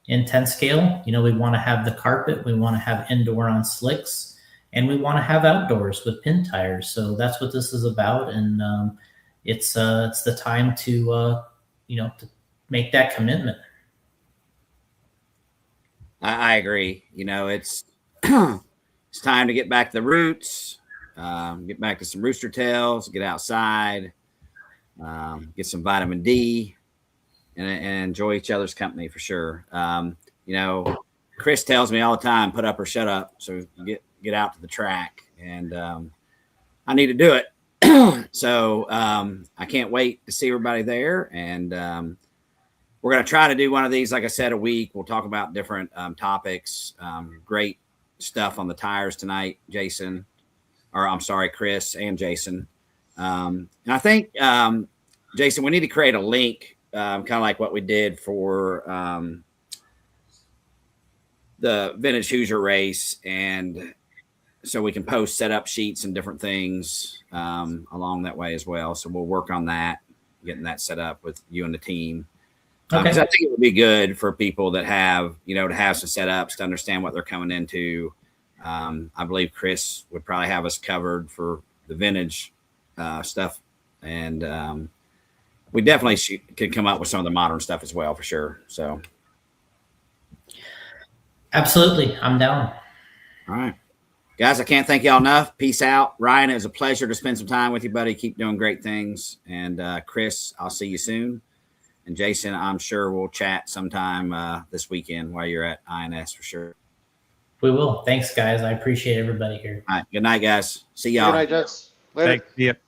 in 10 scale. We want to have the carpet. We want to have indoor on slicks, and we want to have outdoors with pin tires. So that's what this is about. And it's the time to make that commitment. I agree. It's it's time to get back to the roots, get back to some rooster tails, get outside, get some vitamin D, and enjoy each other's company for sure. Chris tells me all the time, put up or shut up. So get out to the track, and I need to do it. So I can't wait to see everybody there. And we're going to try to do one of these, like I said, a week. We'll talk about different topics. Great stuff on the tires tonight, Chris and Jason. And I think, Jason, we need to create a link, kind of like what we did for the Vintage Hoosier race. And so we can post setup sheets and different things along that way as well. So we'll work on that, getting that set up with you and the team. Because I think it would be good for people that have, to have some setups to understand what they're coming into. I believe Chris would probably have us covered for the vintage stuff. And we definitely could come up with some of the modern stuff as well, for sure. So. Absolutely. I'm down. All right. Guys, I can't thank y'all enough. Peace out. Ryan, it was a pleasure to spend some time with you, buddy. Keep doing great things. And Chris, I'll see you soon. And Jason, I'm sure we'll chat sometime this weekend while you're at INS for sure. We will. Thanks, guys. I appreciate everybody here. All right. Good night, guys. See y'all. Good night, Jets. Later. Thanks. Yep.